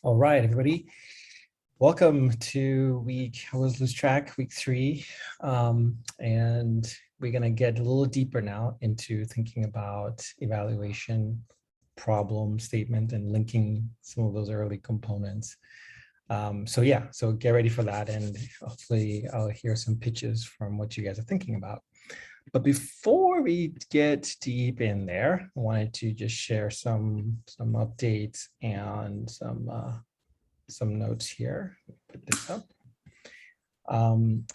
All right, everybody. Welcome to week 3. And we're going to get a little deeper now into thinking about evaluation, problem statement, and linking some of those early components. So get ready for that. And hopefully I'll hear some pitches from what you guys are thinking about. But before we get deep in there, I wanted to just share some updates and some notes here. Put this up.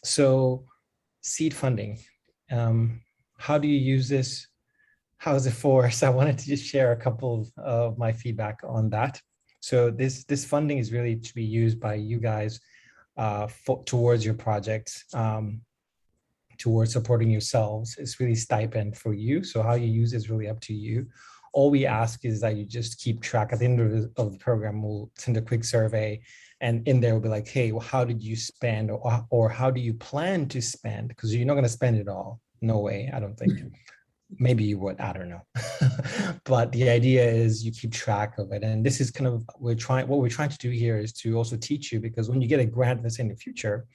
So seed funding, how do you use this? How is it for? So I wanted to just share a couple of my feedback on that. So this funding is really to be used by you guys towards your projects, towards supporting yourselves. It's really stipend for you. So how you use it is really up to you. All we ask is that you just keep track. At the end of the program, we'll send a quick survey, and in there we'll be like, hey, well, how did you spend, or how do you plan to spend? Because you're not going to spend it all. No way, I don't think. Maybe you would, I don't know. But the idea is you keep track of it. And this is kind of, what we're trying to do here is to also teach you, because when you get a grant that's in the future,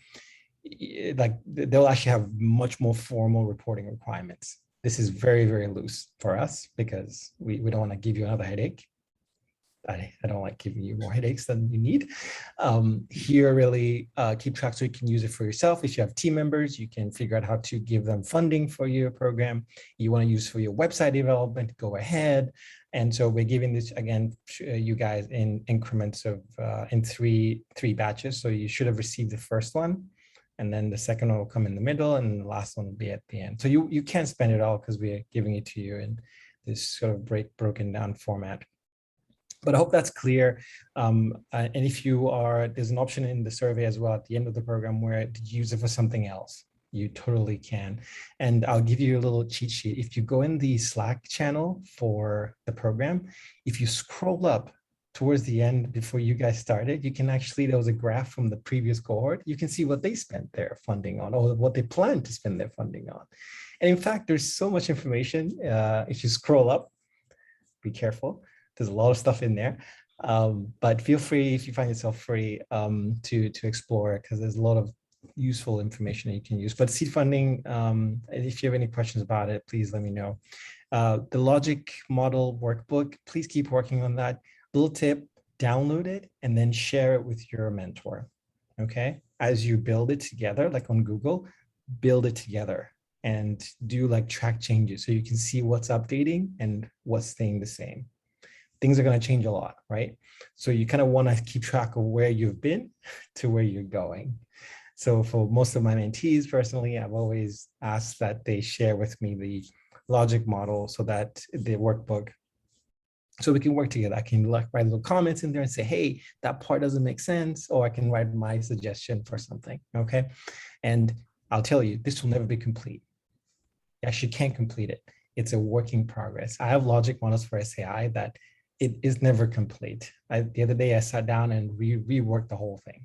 like they'll actually have much more formal reporting requirements. This is very, very loose for us because we don't want to give you another headache. I don't like giving you more headaches than you need. Here, really keep track so you can use it for yourself. If you have team members, you can figure out how to give them funding for your program. You want to use for your website development, go ahead. And so we're giving this, again, you guys in increments of, in three batches. So you should have received the first one, and then the second one will come in the middle, and the last one will be at the end. So you can't spend it all because we're giving it to you in this sort of broken down format. But I hope that's clear. And if you are, there's an option in the survey as well at the end of the program where to use it for something else. You totally can. And I'll give you a little cheat sheet. If you go in the Slack channel for the program, if you scroll up towards the end before you guys started, you can actually, there was a graph from the previous cohort. You can see what they spent their funding on, or what they plan to spend their funding on. And in fact, there's so much information. If you scroll up, be careful. There's a lot of stuff in there, but feel free, if you find yourself free, to explore it, because there's a lot of useful information that you can use. But seed funding, if you have any questions about it, please let me know. The logic model workbook, please keep working on that. Little tip, download it and then share it with your mentor, okay? As you build it together, like on Google, build it together and do like track changes so you can see what's updating and what's staying the same. Things are going to change a lot, right? So you kind of want to keep track of where you've been to where you're going. So for most of my mentees personally, I've always asked that they share with me the logic model, so that the workbook, so we can work together. I can like write little comments in there and say, hey, that part doesn't make sense, or I can write my suggestion for something, okay? And I'll tell you, this will never be complete. You actually can't complete it. It's a work in progress. I have logic models for SAI that it is never complete. The other day I sat down and reworked the whole thing,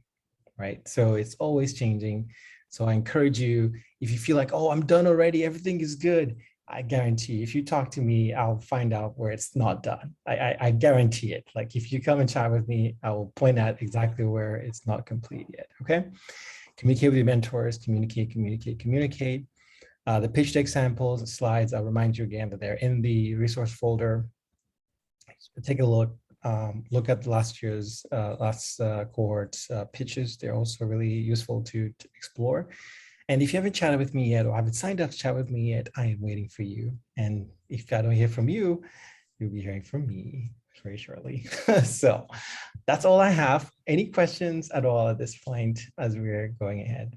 right? So it's always changing. So I encourage you, if you feel like, oh, I'm done already, everything is good, I guarantee you, if you talk to me, I'll find out where it's not done. I guarantee it. Like if you come and chat with me, I will point out exactly where it's not complete yet, okay? Communicate with your mentors, communicate. The pitch deck samples, the slides, I'll remind you again that they're in the resource folder. Take a look at last year's cohort's pitches. They're also really useful to explore. And if you haven't chatted with me yet, or haven't signed up to chat with me yet, I am waiting for you. And if I don't hear from you, you'll be hearing from me very shortly. So that's all I have. Any questions at all at this point as we're going ahead?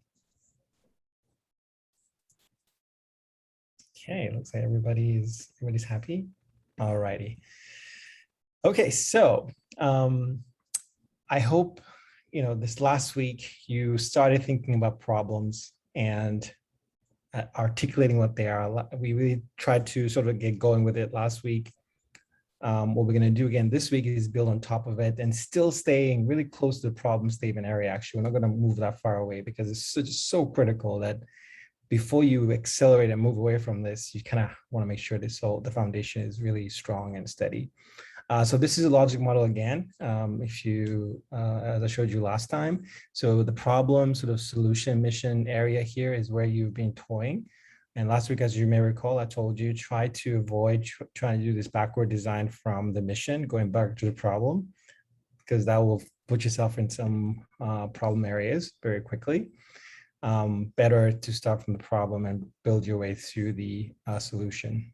Okay, looks like everybody's happy. All righty. Okay, so I hope, this last week you started thinking about problems and articulating what they are. We really tried to sort of get going with it last week. What we're going to do again this week is build on top of it and still staying really close to the problem statement area. Actually, we're not going to move that far away because it's so critical that before you accelerate and move away from this, you kind of want to make sure the foundation is really strong and steady. So this is a logic model again, if you, as I showed you last time. So the problem sort of solution mission area here is where you've been toying. And last week, as you may recall, I told you, try to avoid trying to do this backward design from the mission, going back to the problem, because that will put yourself in some problem areas very quickly. Better to start from the problem and build your way through the solution.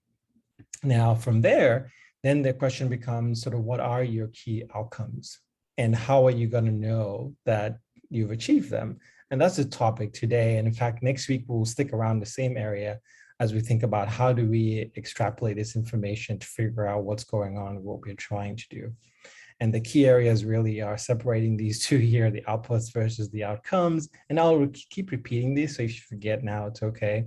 Now, from there, then the question becomes sort of what are your key outcomes and how are you going to know that you've achieved them? And that's the topic today. And in fact, next week, we'll stick around the same area as we think about how do we extrapolate this information to figure out what's going on, what we're trying to do. And the key areas really are separating these two here, the outputs versus the outcomes. And I'll keep repeating these, so if you forget now, it's okay.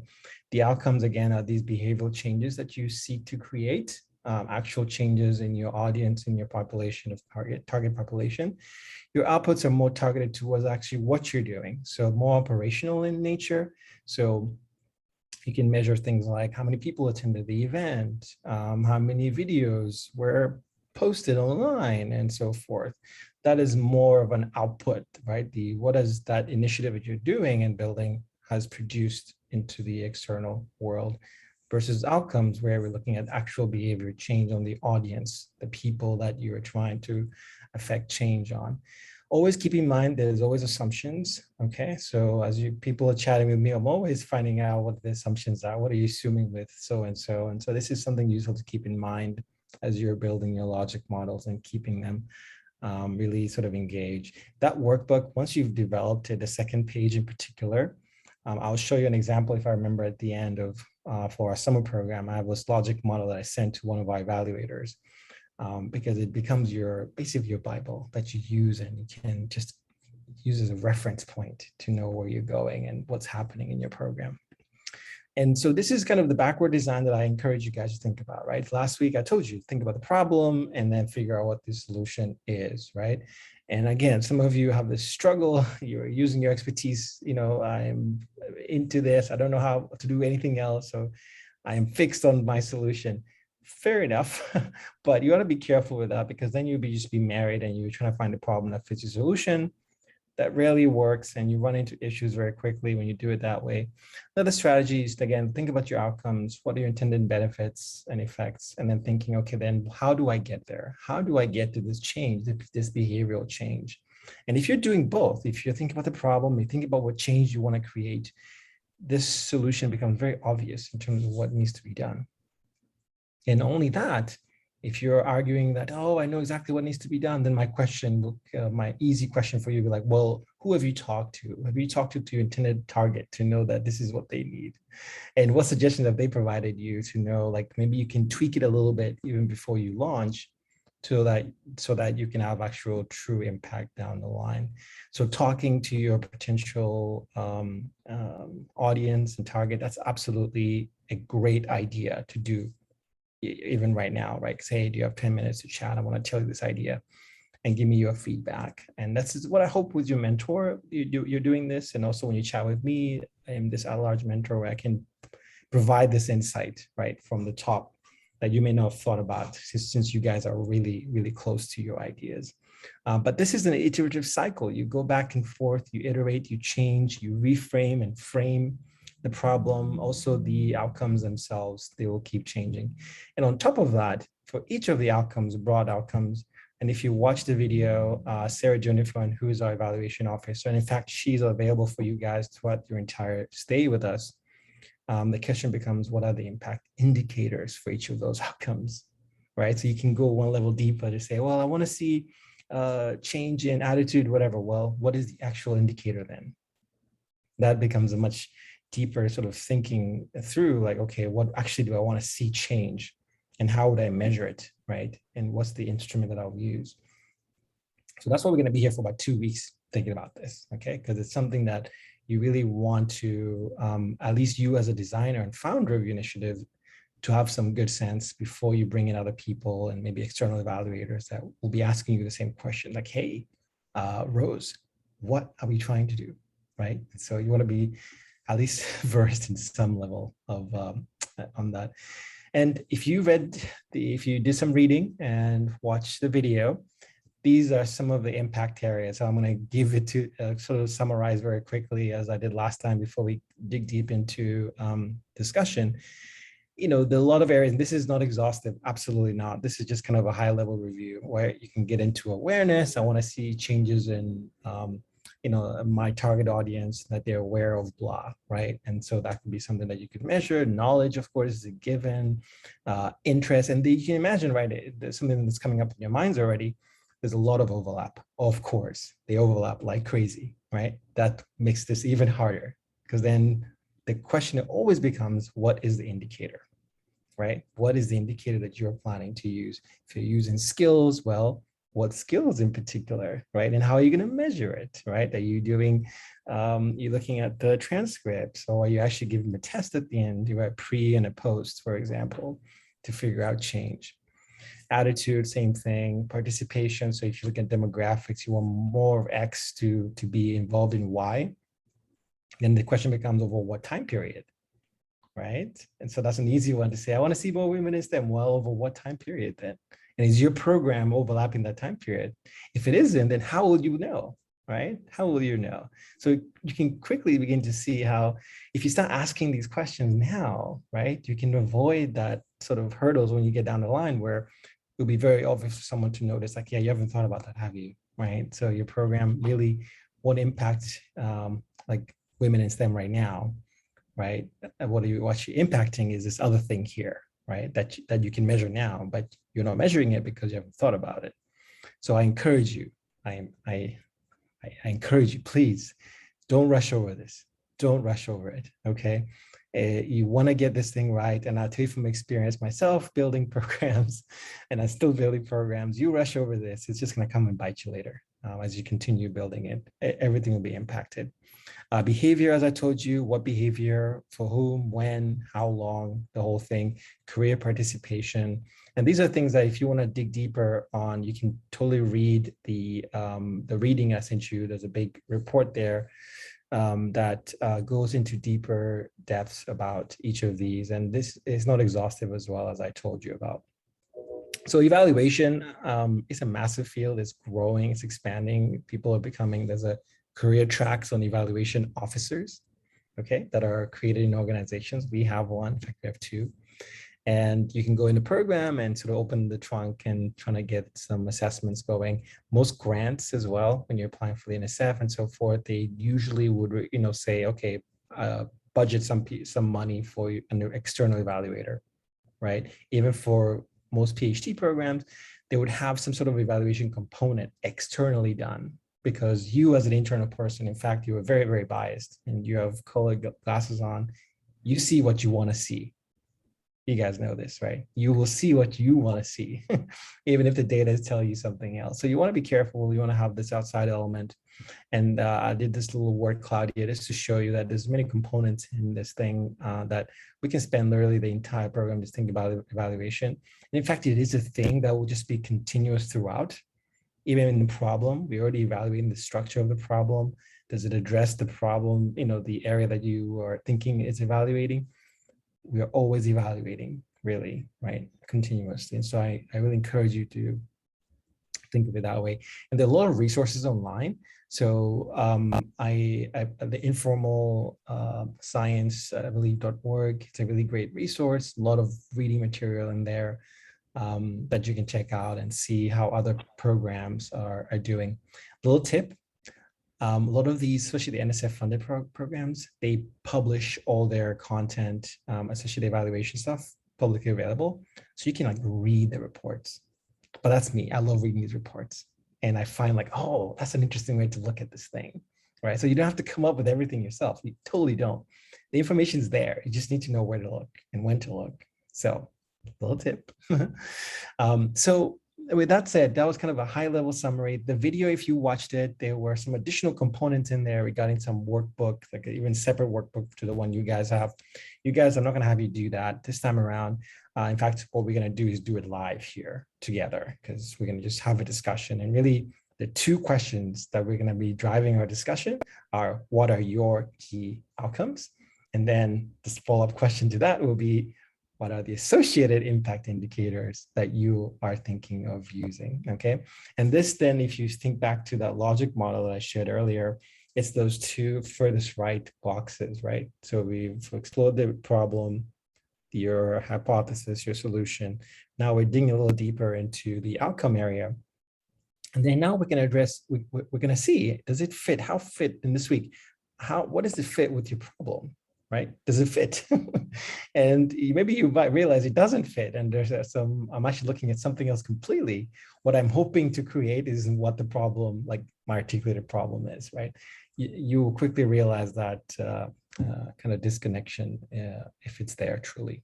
The outcomes, again, are these behavioral changes that you seek to create, actual changes in your audience, in your population of target population. Your outputs are more targeted towards actually what you're doing, so more operational in nature. So you can measure things like how many people attended the event, how many videos were posted online, and so forth. That is more of an output, right? What is that initiative that you're doing and building has produced into the external world, versus outcomes where we're looking at actual behavior change on the audience, the people that you're trying to affect change on. Always keep in mind there's always assumptions, okay? So as people are chatting with me, I'm always finding out what the assumptions are. What are you assuming with so-and-so? And so this is something useful to keep in mind as you're building your logic models and keeping them really sort of engaged. That workbook, once you've developed it, the second page in particular, I'll show you an example if I remember at the end of, for our summer program, I have this logic model that I sent to one of our evaluators. Because it becomes basically your Bible that you use, and you can just use as a reference point to know where you're going and what's happening in your program. And so this is kind of the backward design that I encourage you guys to think about, right? Last week, I told you, think about the problem and then figure out what the solution is, right? And again, some of you have this struggle, you're using your expertise, I'm into this, I don't know how to do anything else, so I am fixed on my solution. Fair enough, but you want to be careful with that, because then you'll just be married and you're trying to find a problem that fits your solution. That rarely works, and you run into issues very quickly when you do it that way. Another strategy is to, again, think about your outcomes. What are your intended benefits and effects? And then thinking, okay, then how do I get there? How do I get to this change, this behavioral change? And if you're doing both, if you're thinking about the problem, you think about what change you want to create, this solution becomes very obvious in terms of what needs to be done. And only that, if you're arguing that, oh, I know exactly what needs to be done, then my easy question for you would be like, well, who have you talked to? Have you talked to your intended target to know that this is what they need? And what suggestions have they provided you to know, like maybe you can tweak it a little bit even before you launch, so that you can have actual true impact down the line. So talking to your potential audience and target, that's absolutely a great idea to do even right now, right? Say, do you have 10 minutes to chat? I want to tell you this idea and give me your feedback. And that's what I hope with your mentor, you're doing this. And also when you chat with me, I'm this at-large mentor where I can provide this insight, right, from the top that you may not have thought about, since you guys are really, really close to your ideas. But this is an iterative cycle. You go back and forth, you iterate, you change, you reframe and frame the problem, also the outcomes themselves, they will keep changing. And on top of that, for each of the outcomes, broad outcomes, and if you watch the video, Sarah Jennifer, who is our evaluation officer, and in fact, she's available for you guys throughout your entire stay with us. The question becomes, what are the impact indicators for each of those outcomes, right? So you can go one level deeper to say, well, I want to see change in attitude, whatever. Well, what is the actual indicator then? That becomes a much deeper sort of thinking through, like, okay, what actually do I want to see change, and how would I measure it, right? And what's the instrument that I'll use? So that's why we're going to be here for about 2 weeks thinking about this, okay? Because it's something that you really want to, at least you as a designer and founder of your initiative, to have some good sense before you bring in other people and maybe external evaluators that will be asking you the same question, like, hey, Rose, what are we trying to do, right? So you want to be at least versed in some level of on that. And if you if you did some reading and watched the video, these are some of the impact areas. So I'm going to give it to sort of summarize very quickly as I did last time before we dig deep into discussion. There are a lot of areas, and this is not exhaustive, absolutely not. This is just kind of a high level review where you can get into awareness. I want to see changes in, my target audience, that they're aware of blah, right? And so that can be something that you could measure. Knowledge, of course, is a given. Interest, and you can imagine, right? There's something that's coming up in your minds already. There's a lot of overlap, of course. They overlap like crazy, right? That makes this even harder, because then the question always becomes, what is the indicator, right? What is the indicator that you're planning to use? If you're using skills, well, what skills in particular, right? And how are you going to measure it, right? Are you doing, you're looking at the transcripts, or are you actually giving a test at the end? You have a pre and a post, for example, to figure out change. Attitude, same thing. Participation. So if you look at demographics, you want more of X to be involved in Y. Then the question becomes, over what time period, right? And so that's an easy one to say. I want to see more women in STEM. Well, over what time period then? And is your program overlapping that time period? If it isn't, then how will you know, right? How will you know? So you can quickly begin to see how, if you start asking these questions now, right, you can avoid that sort of hurdles when you get down the line, where it'll be very obvious for someone to notice, like, yeah, you haven't thought about that, have you? Right? So your program really won't impact like women in STEM right now, right? What you're impacting is this other thing here, right? That you can measure now, but you're not measuring it because you haven't thought about it. So I encourage you, I encourage you, please don't rush over this. Don't rush over it, okay? You want to get this thing right. And I'll tell you from experience, myself building programs, and I'm still building programs, you rush over this, it's just going to come and bite you later. As you continue building it, everything will be impacted. Behavior, as I told you, what behavior, for whom, when, how long, the whole thing, career participation. And these are things that if you want to dig deeper on, you can totally read the reading I sent you. There's a big report there that goes into deeper depths about each of these. And this is not exhaustive as well, as I told you about. So evaluation is a massive field. It's growing, it's expanding. People are becoming, there's a career tracks on evaluation officers, okay, that are created in organizations. We have one, in fact, we have two. And you can go in the program and sort of open the trunk and trying to get some assessments going. Most grants as well, when you're applying for the NSF and so forth, they usually would, say, okay, budget some money for an external evaluator, right? Even for most PhD programs, they would have some sort of evaluation component externally done, because you as an internal person, in fact, you are very, very biased and you have colored glasses on. You see what you want to see. You guys know this, right? You will see what you want to see, even if the data tell you something else. So you want to be careful. You want to have this outside element. And I did this little word cloud here just to show you that there's many components in this thing that we can spend literally the entire program just thinking about evaluation. And in fact, it is a thing that will just be continuous throughout. Even in the problem, we're already evaluating the structure of the problem. Does it address the problem, the area that you are thinking is evaluating? We are always evaluating, really, right? Continuously. And so I really encourage you to think of it that way. And there are a lot of resources online. So the informal science, I believe, .org, it's a really great resource, a lot of reading material in there that you can check out and see how other programs are doing. Little tip, a lot of these, especially the NSF funded programs, they publish all their content, especially the evaluation stuff, publicly available. So you can read the reports. But that's me. I love reading these reports. And I find oh, that's an interesting way to look at this thing, right? So you don't have to come up with everything yourself. You totally don't. The information's there. You just need to know where to look and when to look. So little tip. So with that said, that was kind of a high level summary. The video, if you watched it, there were some additional components in there regarding some workbook, like even separate workbook to the one you guys have. You guys, I'm not going to have you do that this time around. In fact, what we're going to do is do it live here together, because we're going to just have a discussion. And really, the two questions that we're going to be driving our discussion are, what are your key outcomes? And then this follow-up question to that will be, what are the associated impact indicators that you are thinking of using, okay? And this then, if you think back to that logic model that I shared earlier, it's those two furthest right boxes, right? So we've explored the problem, your hypothesis, your solution. Now we're digging a little deeper into the outcome area. And then now we're going to address, we're going to see, does it fit? How fit in this week? What does it fit with your problem, right? Does it fit? And maybe you might realize it doesn't fit. And there's I'm actually looking at something else completely. What I'm hoping to create is what the problem, like my articulated problem is, right? You will quickly realize that kind of disconnection if it's there truly.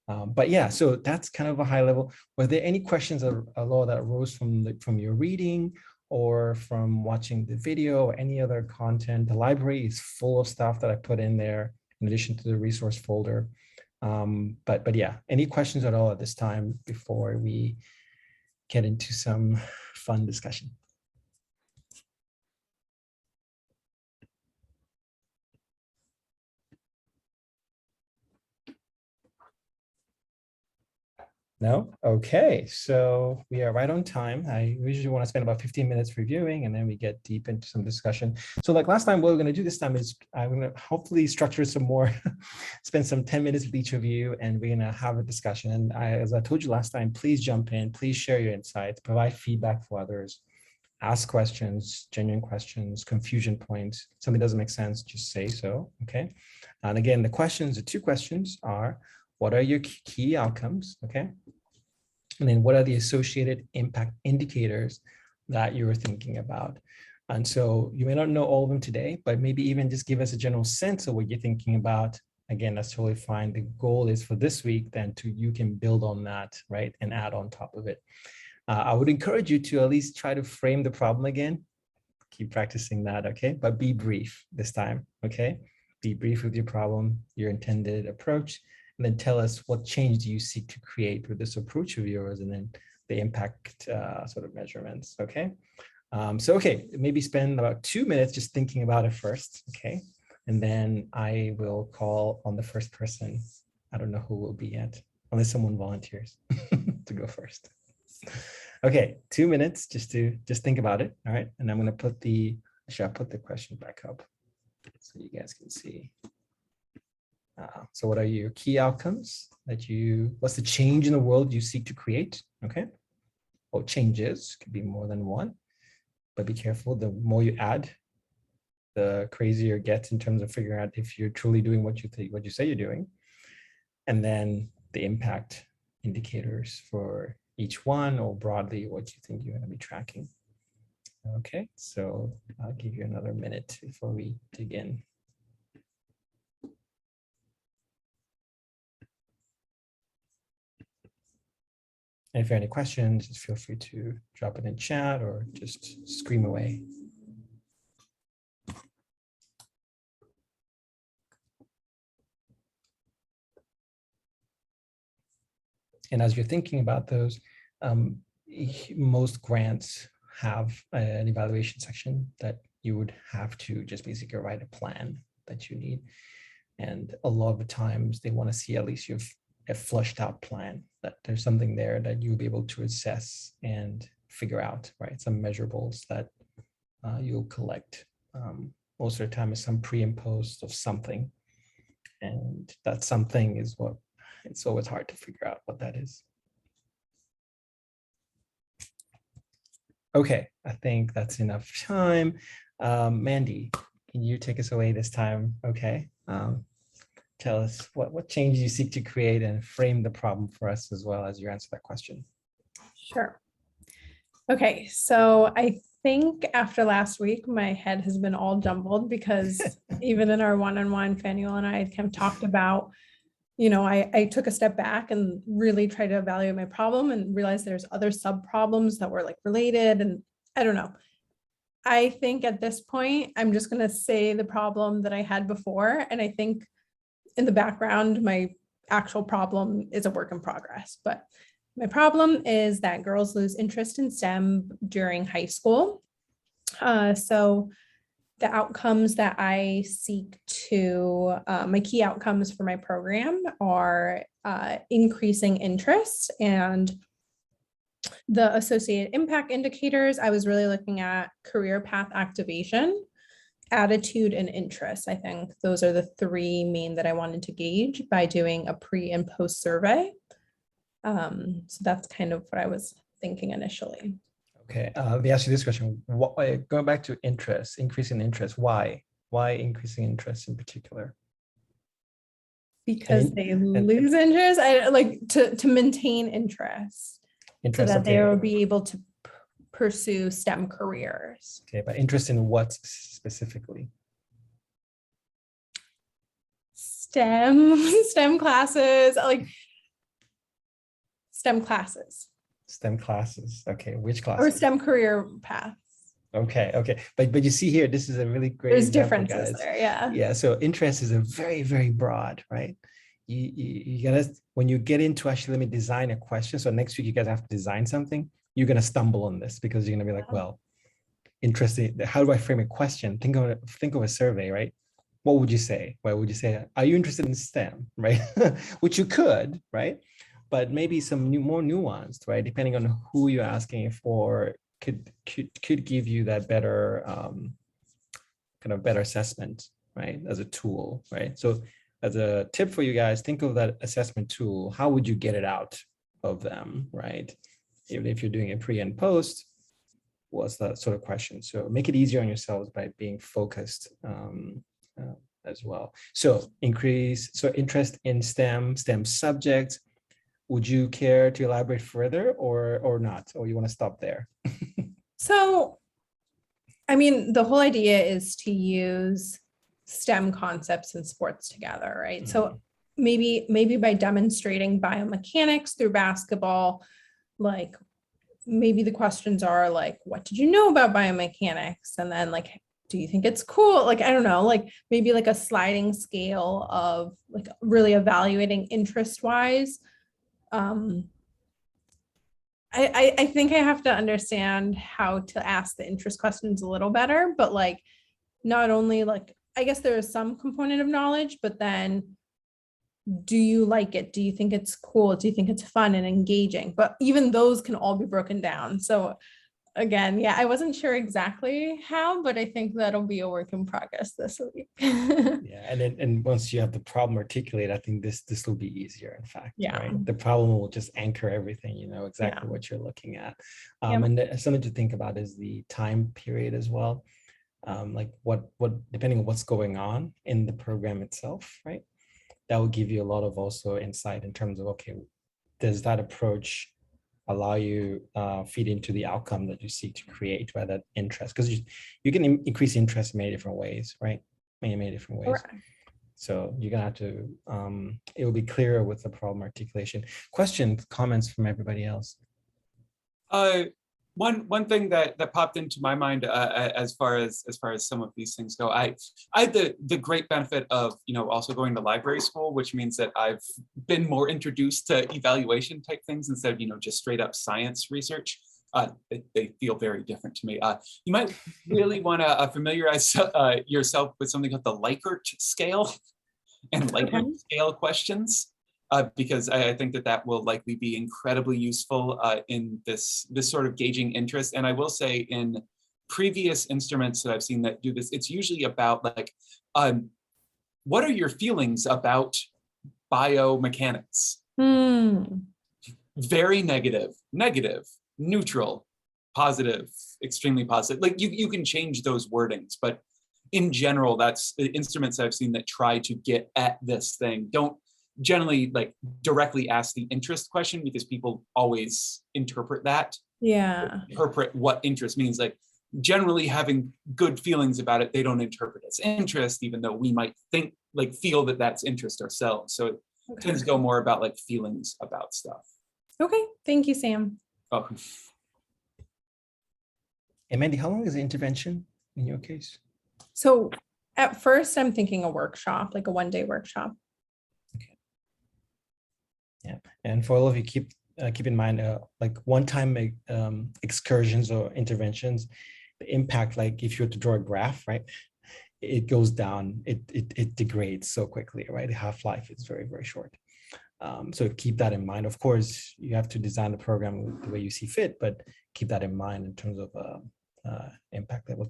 But yeah, so that's kind of a high level. Were there any questions at all that arose from your reading or from watching the video or any other content? The library is full of stuff that I put in there in addition to the resource folder. But yeah, any questions at all at this time before we get into some fun discussion? No? Okay, so we are right on time. I usually want to spend about 15 minutes reviewing and then we get deep into some discussion. So like last time, what we're going to do this time is I'm going to hopefully structure some more, spend some 10 minutes with each of you and we're going to have a discussion. And as I told you last time, please jump in, please share your insights, provide feedback for others, ask questions, genuine questions, confusion points. Something doesn't make sense, just say so, okay? And again, the two questions are, what are your key outcomes, okay? And then what are the associated impact indicators that you're thinking about? And so you may not know all of them today, but maybe even just give us a general sense of what you're thinking about. Again, that's totally fine. The goal is for this week, then you can build on that, right? And add on top of it. I would encourage you to at least try to frame the problem again. Keep practicing that, okay? But be brief this time, okay? Be brief with your problem, your intended approach, and then tell us what change do you seek to create with this approach of yours, and then the impact sort of measurements, okay? Okay, maybe spend about 2 minutes just thinking about it first, okay? And then I will call on the first person. I don't know who will be yet, unless someone volunteers to go first. Okay, 2 minutes just think about it, all right? And I'm gonna put I'll put the question back up so you guys can see. So what are your key outcomes what's the change in the world you seek to create, okay? Or changes, could be more than one, but be careful, the more you add, the crazier it gets in terms of figuring out if you're truly doing what you say you're doing. And then the impact indicators for each one, or broadly what you think you're going to be tracking. Okay, so I'll give you another minute before we dig in. And if you have any questions, just feel free to drop it in chat or just scream away. And as you're thinking about those, most grants have an evaluation section that you would have to just basically write a plan that you need. And a lot of the times they want to see at least you've a flushed out plan, that there's something there that you'll be able to assess and figure out, right? Some measurables that you'll collect. Most of the time is some pre and post of something. And that something is what, it's always hard to figure out what that is. Okay, I think that's enough time. Mandy, can you take us away this time? Okay. Tell us what changes you seek to create and frame the problem for us as well as you answer that question. Sure. Okay, so I think after last week, my head has been all jumbled because even in our one-on-one, Fanuel and I had kind of talked about, you know, I took a step back and really tried to evaluate my problem and realized there's other sub problems that were like related. And I don't know. I think at this point, I'm just going to say the problem that I had before. And I think in the background, my actual problem is a work in progress. But my problem is that girls lose interest in STEM during high school. So the outcomes that I seek to, my key outcomes for my program are increasing interest, and the associated impact indicators, I was really looking at career path activation, attitude, and interest. I think those are the three main that I wanted to gauge by doing a pre and post survey. So that's kind of what I was thinking initially. Okay, let me ask you this question. Going back to interest, increasing interest, why? Why increasing interest in particular? Because they lose interest. I like to maintain interest, so that they will be able to pursue STEM careers. Okay, but interest in what specifically? STEM classes, like STEM classes. STEM classes. Okay, which Or classes? STEM career paths. Okay. But you see here, this is a really great There's example, differences guys. there, yeah. Yeah, so interest is a very, very broad, right? You gotta, when you get into actually, let me design a question. So next week you guys have to design something, you're gonna stumble on this because you're gonna be like, well, interesting. How do I frame a question? Think of a survey, right? What would you say? Why would you say, are you interested in STEM, right? Which you could, right? But maybe some more nuanced, right? Depending on who you're asking for, could give you that better kind of better assessment, right? As a tool, right? So as a tip for you guys, think of that assessment tool. How would you get it out of them, right? Even if you're doing a pre and post, what's that sort of question? So make it easier on yourselves by being focused as well. So interest in STEM subjects. Would you care to elaborate further or not? Or you want to stop there? So, I mean, the whole idea is to use STEM concepts and sports together, right? So maybe by demonstrating biomechanics through basketball, like maybe the questions are like, what did you know about biomechanics? And then like, do you think it's cool? Like, I don't know, like maybe like a sliding scale of like really evaluating interest wise. I think I have to understand how to ask the interest questions a little better, but like not only like, I guess there is some component of knowledge, but then do you like it? Do you think it's cool? Do you think it's fun and engaging? But even those can all be broken down. So again, yeah, I wasn't sure exactly how, but I think that'll be a work in progress this week. Yeah, and once you have the problem articulated, I think this will be easier. In fact, yeah, right? The problem will just anchor everything. You know exactly what you're looking at, Yep. and something to think about is the time period as well. Like what depending on what's going on in the program itself, right? That will give you a lot of also insight in terms of, okay, does that approach allow you feed into the outcome that you seek to create, right? That interest, because you can increase interest in many different ways, right? Many different ways. Correct. So you're gonna have to, it will be clearer with the problem articulation. Questions, comments from everybody else? One thing that popped into my mind as far as some of these things go, I had the great benefit of also going to library school, which means that I've been more introduced to evaluation type things instead of just straight up science research. They feel very different to me. You might really want to familiarize yourself with something called the Likert scale and Likert scale questions. Because I think that will likely be incredibly useful in this sort of gauging interest. And I will say in previous instruments that I've seen that do this, it's usually about like, what are your feelings about biomechanics? Very negative, neutral, positive, extremely positive. Like you can change those wordings, but in general, that's the instruments I've seen that try to get at this thing. Don't generally like directly ask the interest question because people always interpret that. Yeah. Interpret what interest means. Like generally having good feelings about it, they don't interpret it as interest, even though we might feel that that's interest ourselves. So it tends to go more about like feelings about stuff. Okay, thank you, Sam. Oh. And Mandy, how long is the intervention in your case? So at first I'm thinking a workshop, like a one-day workshop. Okay. Yeah, and for all of you, keep in mind, like one-time excursions or interventions the impact, like if you were to draw a graph, right, it goes down, it degrades so quickly, right? The half-life is very, very short. So keep that in mind. Of course, you have to design the program the way you see fit, but keep that in mind in terms of impact level.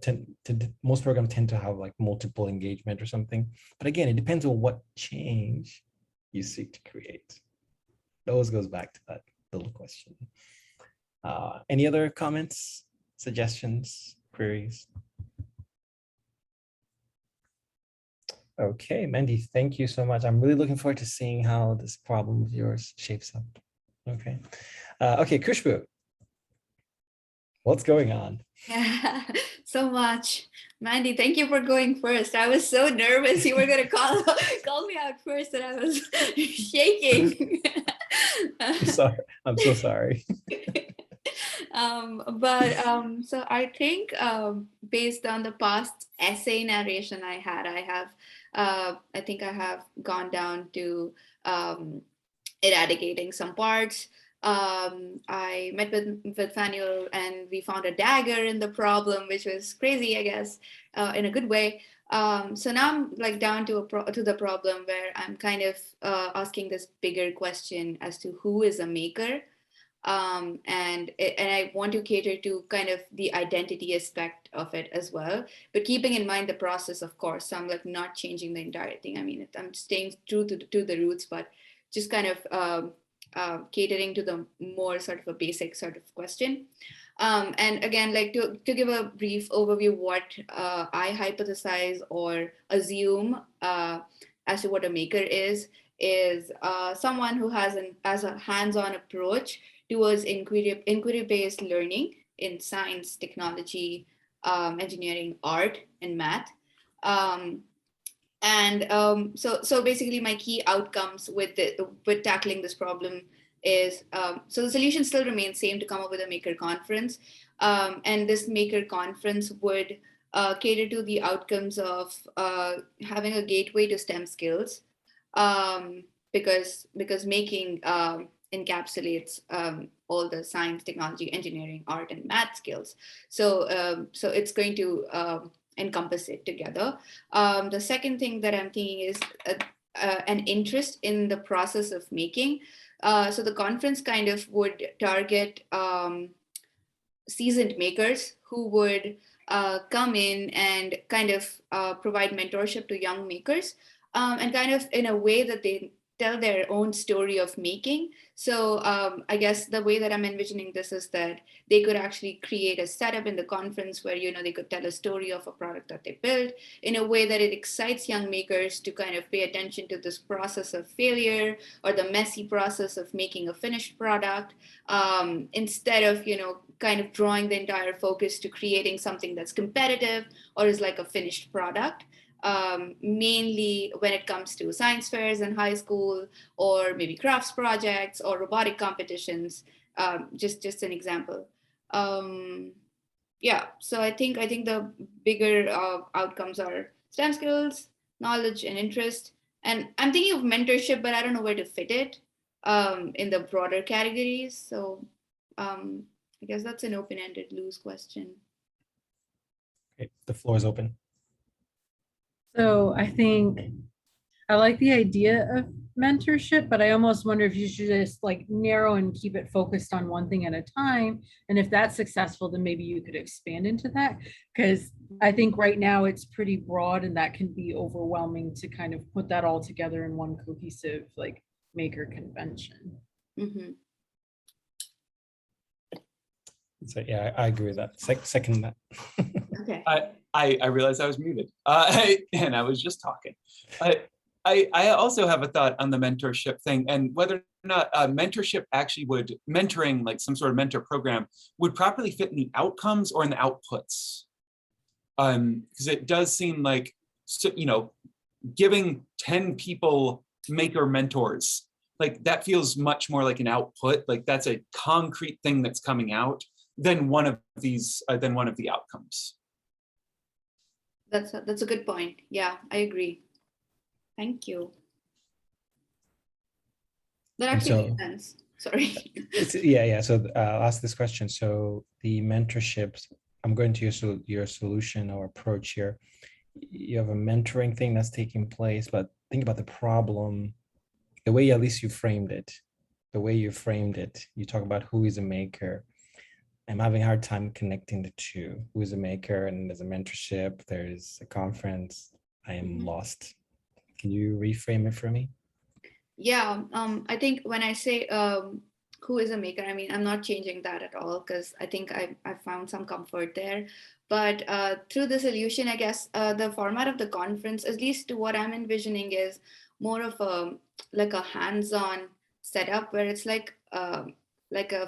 Most programs tend to have like multiple engagement or something. But again, it depends on what change you seek to create. It always goes back to that little question. Any other comments, suggestions, queries? Okay, Mandy, thank you so much. I'm really looking forward to seeing how this problem of yours shapes up. Okay. Okay, Khushbu, what's going on? Yeah, so much. Mandy, thank you for going first. I was so nervous you were going to call me out first and I was shaking. Sorry. I'm so sorry. So I think based on the past essay narration I had, I think I have gone down to eradicating some parts. I met with Fanuel and we found a dagger in the problem, which was crazy, I guess, in a good way. So now I'm like down to the problem where I'm kind of asking this bigger question as to who is a maker. And I want to cater to kind of the identity aspect of it as well, but keeping in mind the process, of course. So I'm like not changing the entire thing. I mean, I'm staying true to the roots, but just kind of catering to the more sort of a basic sort of question. And again, like to give a brief overview, what I hypothesize or assume as to what a maker is someone who has a hands-on approach towards inquiry-based learning in science, technology, engineering, art, and math. So basically my key outcomes with tackling this problem is, so the solution still remains same, to come up with a maker conference. And this maker conference would cater to the outcomes of having a gateway to STEM skills, because making encapsulates all the science, technology, engineering, art, and math skills. So it's going to encompass it together. The second thing that I'm thinking is an interest in the process of making. So the conference kind of would target seasoned makers who would come in and kind of provide mentorship to young makers, and kind of in a way that they tell their own story of making. So I guess the way that I'm envisioning this is that they could actually create a setup in the conference where, they could tell a story of a product that they built in a way that it excites young makers to kind of pay attention to this process of failure or the messy process of making a finished product, instead of, kind of drawing the entire focus to creating something that's competitive or is like a finished product. Mainly when it comes to science fairs in high school, or maybe crafts projects or robotic competitions, just an example. Yeah, so I think the bigger outcomes are STEM skills, knowledge, and interest. And I'm thinking of mentorship, but I don't know where to fit it in the broader categories. So I guess that's an open-ended, loose question. Okay, the floor is open. So I think I like the idea of mentorship, but I almost wonder if you should just like narrow and keep it focused on one thing at a time. And if that's successful, then maybe you could expand into that. Because I think right now it's pretty broad and that can be overwhelming to kind of put that all together in one cohesive like maker convention. Mm-hmm. So yeah, I agree with that. Second that. Okay. I realized I was muted, and I was just talking. I also have a thought on the mentorship thing, and whether or not mentorship actually mentoring, like some sort of mentor program, would properly fit in the outcomes or in the outputs. Because it does seem like, giving 10 people maker mentors, like that feels much more like an output, like that's a concrete thing that's coming out than one of the outcomes. That's a good point. Yeah, I agree. Thank you. That actually makes sense. Sorry. Yeah. So I'll ask this question. So the mentorships, I'm going to your solution or approach here. You have a mentoring thing that's taking place, but think about the problem, the way at least you framed it. The way you framed it, you talk about who is a maker. I'm having a hard time connecting the two. Who is a maker, and there's a mentorship, there's a conference. I am lost. Can you reframe it for me? Yeah, I think when I say who is a maker, I mean, I'm not changing that at all, because I think I found some comfort there. But through the solution, I guess the format of the conference, at least to what I'm envisioning, is more of a hands-on setup where it's like a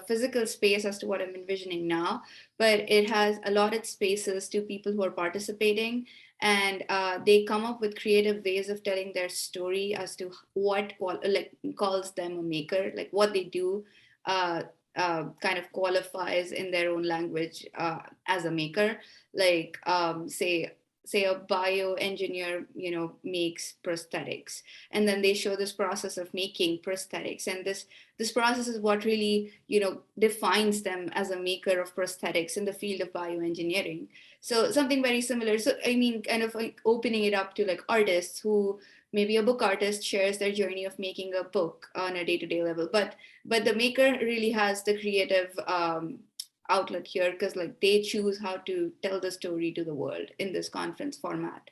physical space as to what I'm envisioning now, but it has allotted spaces to people who are participating, and they come up with creative ways of telling their story as to what calls them a maker, like what they do kind of qualifies in their own language as a maker. Like say a bioengineer, makes prosthetics, and then they show this process of making prosthetics, and this process is what really defines them as a maker of prosthetics in the field of bioengineering. So something very similar. So I mean, kind of like opening it up to like artists who, maybe a book artist shares their journey of making a book on a day-to-day level, but the maker really has the creative outlet here, because like they choose how to tell the story to the world in this conference format.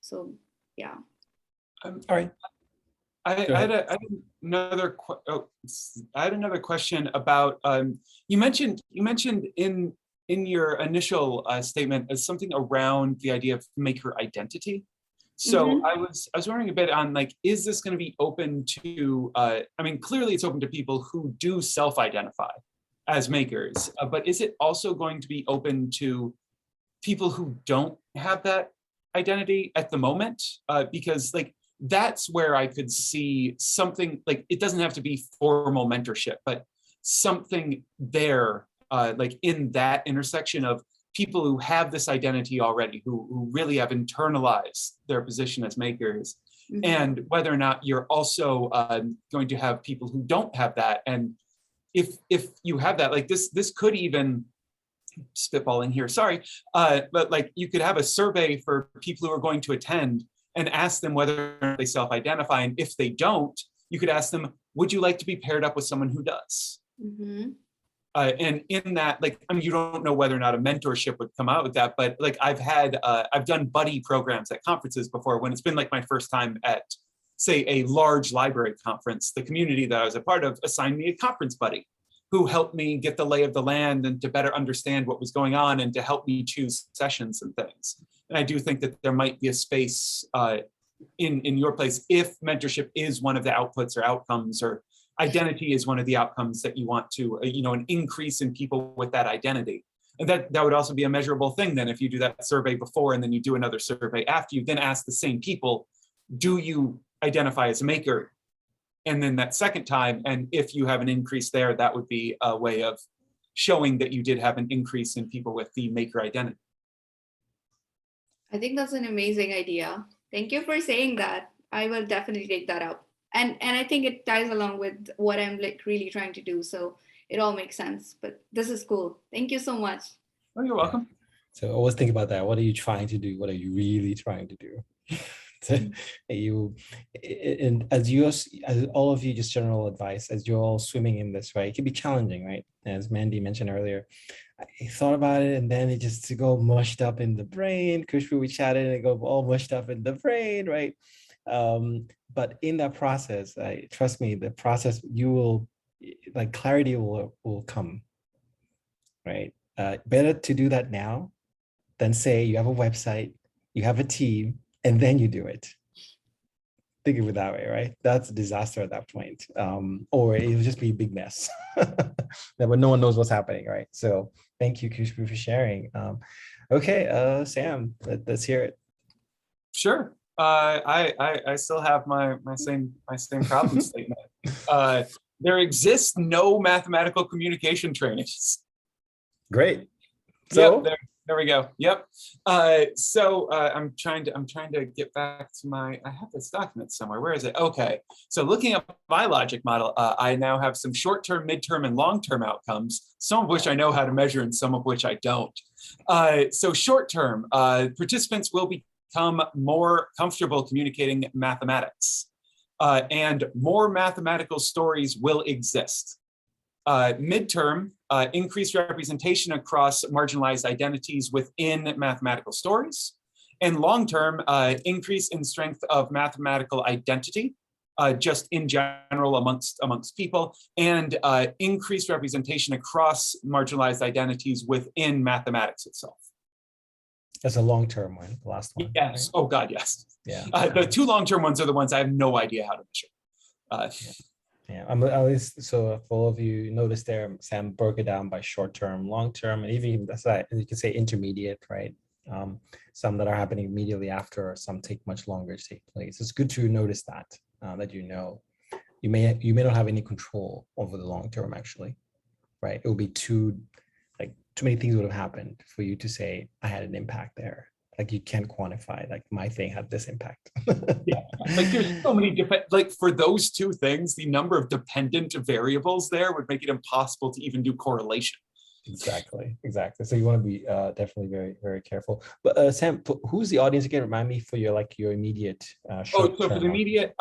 So yeah. All right. I had another question about you mentioned in your initial statement as something around the idea of maker identity. So I was wondering a bit on, like, is this going to be open to I mean, clearly it's open to people who do self-identify as makers, but is it also going to be open to people who don't have that identity at the moment? Because like that's where I could see something, like it doesn't have to be formal mentorship, but something there, like in that intersection of people who have this identity already, who really have internalized their position as makers, and whether or not you're also going to have people who don't have that. And if you have that, like this could even, spitballing here, sorry, but like you could have a survey for people who are going to attend and ask them whether they self-identify. And if they don't, you could ask them, would you like to be paired up with someone who does? And in that, like, I mean, you don't know whether or not a mentorship would come out with that, but like I've done buddy programs at conferences before, when it's been like my first time at, say, a large library conference. The community that I was a part of assigned me a conference buddy who helped me get the lay of the land and to better understand what was going on and to help me choose sessions and things. And I do think that there might be a space in your place if mentorship is one of the outputs or outcomes, or identity is one of the outcomes that you want to, an increase in people with that identity. And that would also be a measurable thing then, if you do that survey before and then you do another survey after, you then ask the same people, do you identify as a maker? And then that second time, and if you have an increase there, that would be a way of showing that you did have an increase in people with the maker identity. I think that's an amazing idea. Thank you for saying that. I will definitely take that up. And I think it ties along with what I'm like really trying to do. So it all makes sense, but this is cool. Thank you so much. Oh, you're welcome. So always think about that. What are you trying to do? What are you really trying to do? And as all of you, just general advice, as you're all swimming in this, right? It can be challenging, right? As Mandy mentioned earlier, I thought about it and then it just to go mushed up in the brain. Kushbu, we chatted and it go all mushed up in the brain, right? But in that process, trust me, the process, you will, like, clarity will come, right? Better to do that now than say you have a website, you have a team, and then you do it. Think of it that way, right? That's a disaster at that point. Or it will just be a big mess. But no one knows what's happening, right? So thank you, Kushbu, for sharing. Okay, Sam, let's hear it. Sure. I still have my same problem statement. There exists no mathematical communication trainings. Great. So yep, There we go. Yep. I'm trying to get back to I have this document somewhere. Where is it? Okay. So looking at my logic model, I now have some short-term, midterm, and long-term outcomes, some of which I know how to measure and some of which I don't. So short-term, participants will become more comfortable communicating mathematics, and more mathematical stories will exist. Midterm, increased representation across marginalized identities within mathematical stories. And long-term, increase in strength of mathematical identity, just in general amongst people, and increased representation across marginalized identities within mathematics itself. That's a long-term one, the last one. Yes. Right? Oh God, yes. Yeah. The two long-term ones are the ones I have no idea how to measure. Yeah, I'm at least, so for all of you notice there, Sam broke it down by short-term, long-term, and even you can say intermediate, right? Some that are happening immediately after, or some take much longer to take place. It's good to notice that, that you may not have any control over the long term, actually, right? It will be too many things would have happened for you to say I had an impact there. Like you can't quantify, like my thing had this impact. Yeah, like there's so many different, like for those two things, the number of dependent variables there would make it impossible to even do correlation. Exactly. So you want to be definitely very, very careful. But Sam, who's the audience again? Remind me for your immediate short so for the immediate,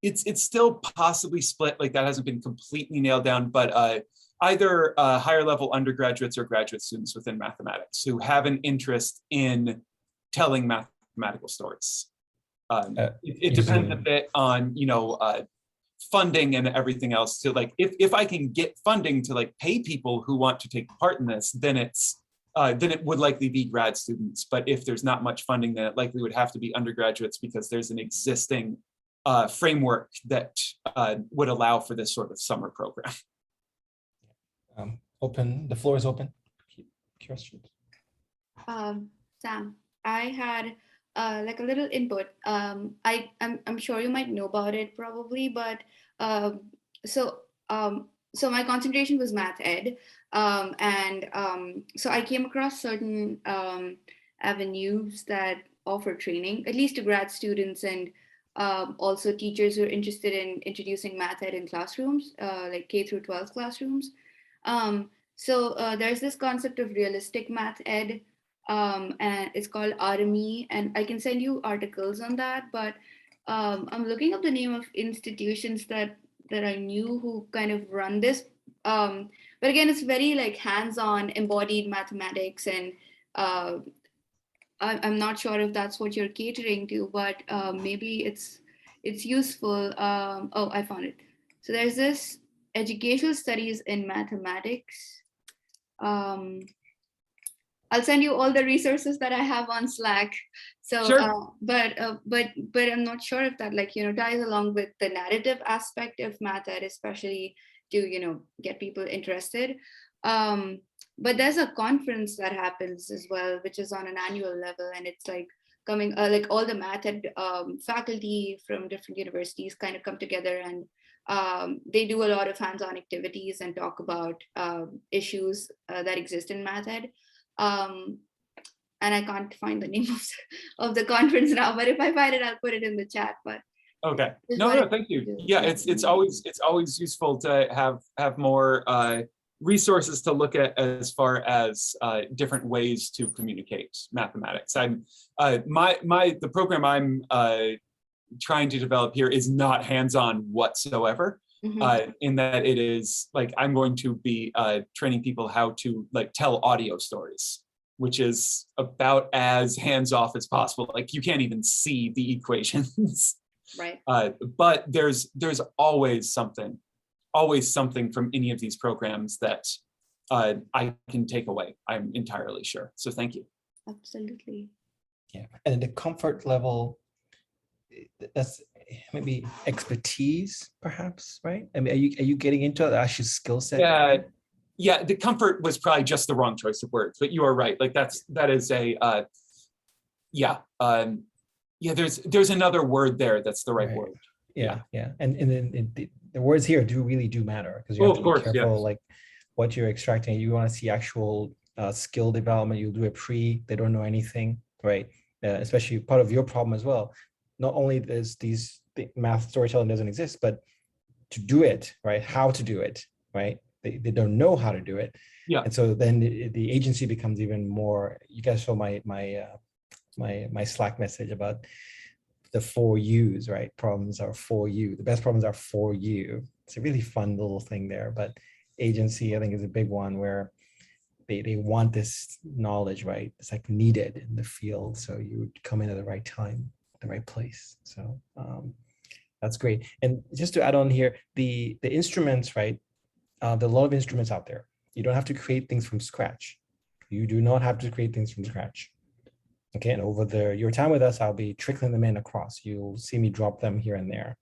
it's still possibly split. Like that hasn't been completely nailed down, but either higher level undergraduates or graduate students within mathematics who have an interest in telling mathematical stories. It depends a bit on, funding and everything else. So like, if I can get funding to like pay people who want to take part in this, then it would likely be grad students. But if there's not much funding, then it likely would have to be undergraduates because there's an existing framework that would allow for this sort of summer program. The floor is open. Questions. Sam, I had like a little input. I'm sure you might know about it probably, but so my concentration was math ed, and so I came across certain avenues that offer training, at least to grad students and also teachers who are interested in introducing math ed in classrooms, like K through 12 classrooms. So there's this concept of realistic math ed. And it's called RME, and I can send you articles on that, but I'm looking up the name of institutions that I knew who kind of run this. But again, it's very like hands-on embodied mathematics, and I'm not sure if that's what you're catering to, but maybe it's useful. Oh, I found it. So there's this educational studies in mathematics. I'll send you all the resources that I have on Slack. So, sure. But I'm not sure if that ties along with the narrative aspect of math ed, especially to get people interested. But there's a conference that happens as well, which is on an annual level, and it's like coming like all the math ed faculty from different universities kind of come together, and they do a lot of hands-on activities and talk about issues that exist in math ed. And I can't find the name of the conference now, but if I find it, I'll put it in the chat. But okay, no, thank you. Yeah, it's always useful to have more resources to look at as far as different ways to communicate mathematics. The program I'm trying to develop here is not hands-on whatsoever. Mm-hmm. In that it is like I'm going to be training people how to like tell audio stories, which is about as hands-off as possible. Like you can't even see the equations. Right. But there's always something from any of these programs that I can take away. I'm entirely sure. So thank you. Absolutely. Yeah, and the comfort level, that's maybe expertise, perhaps, right? I mean, are you getting into the actual skill set? Yeah. The comfort was probably just the wrong choice of words, but you are right. Like that is a There's another word there that's the right word. Yeah. And then the words here really do matter because you have to be careful, like what you're extracting. You want to see actual skill development. You'll do it they don't know anything, right? Especially part of your problem as well. Not only does math storytelling doesn't exist, but to do it, right? How to do it, right? They don't know how to do it. Yeah. And so then the agency becomes even more. You guys saw my Slack message about the 4 U's, right? Problems are for you. The best problems are for you. It's a really fun little thing there. But agency, I think, is a big one where they want this knowledge, right? It's like needed in the field. So you would come in at the right time, the right place. So that's great. And just to add on here, the instruments, right? There are a lot of instruments out there. You don't have to create things from scratch. You do not have to create things from scratch. Okay, and over your time with us, I'll be trickling them in across. You'll see me drop them here and there.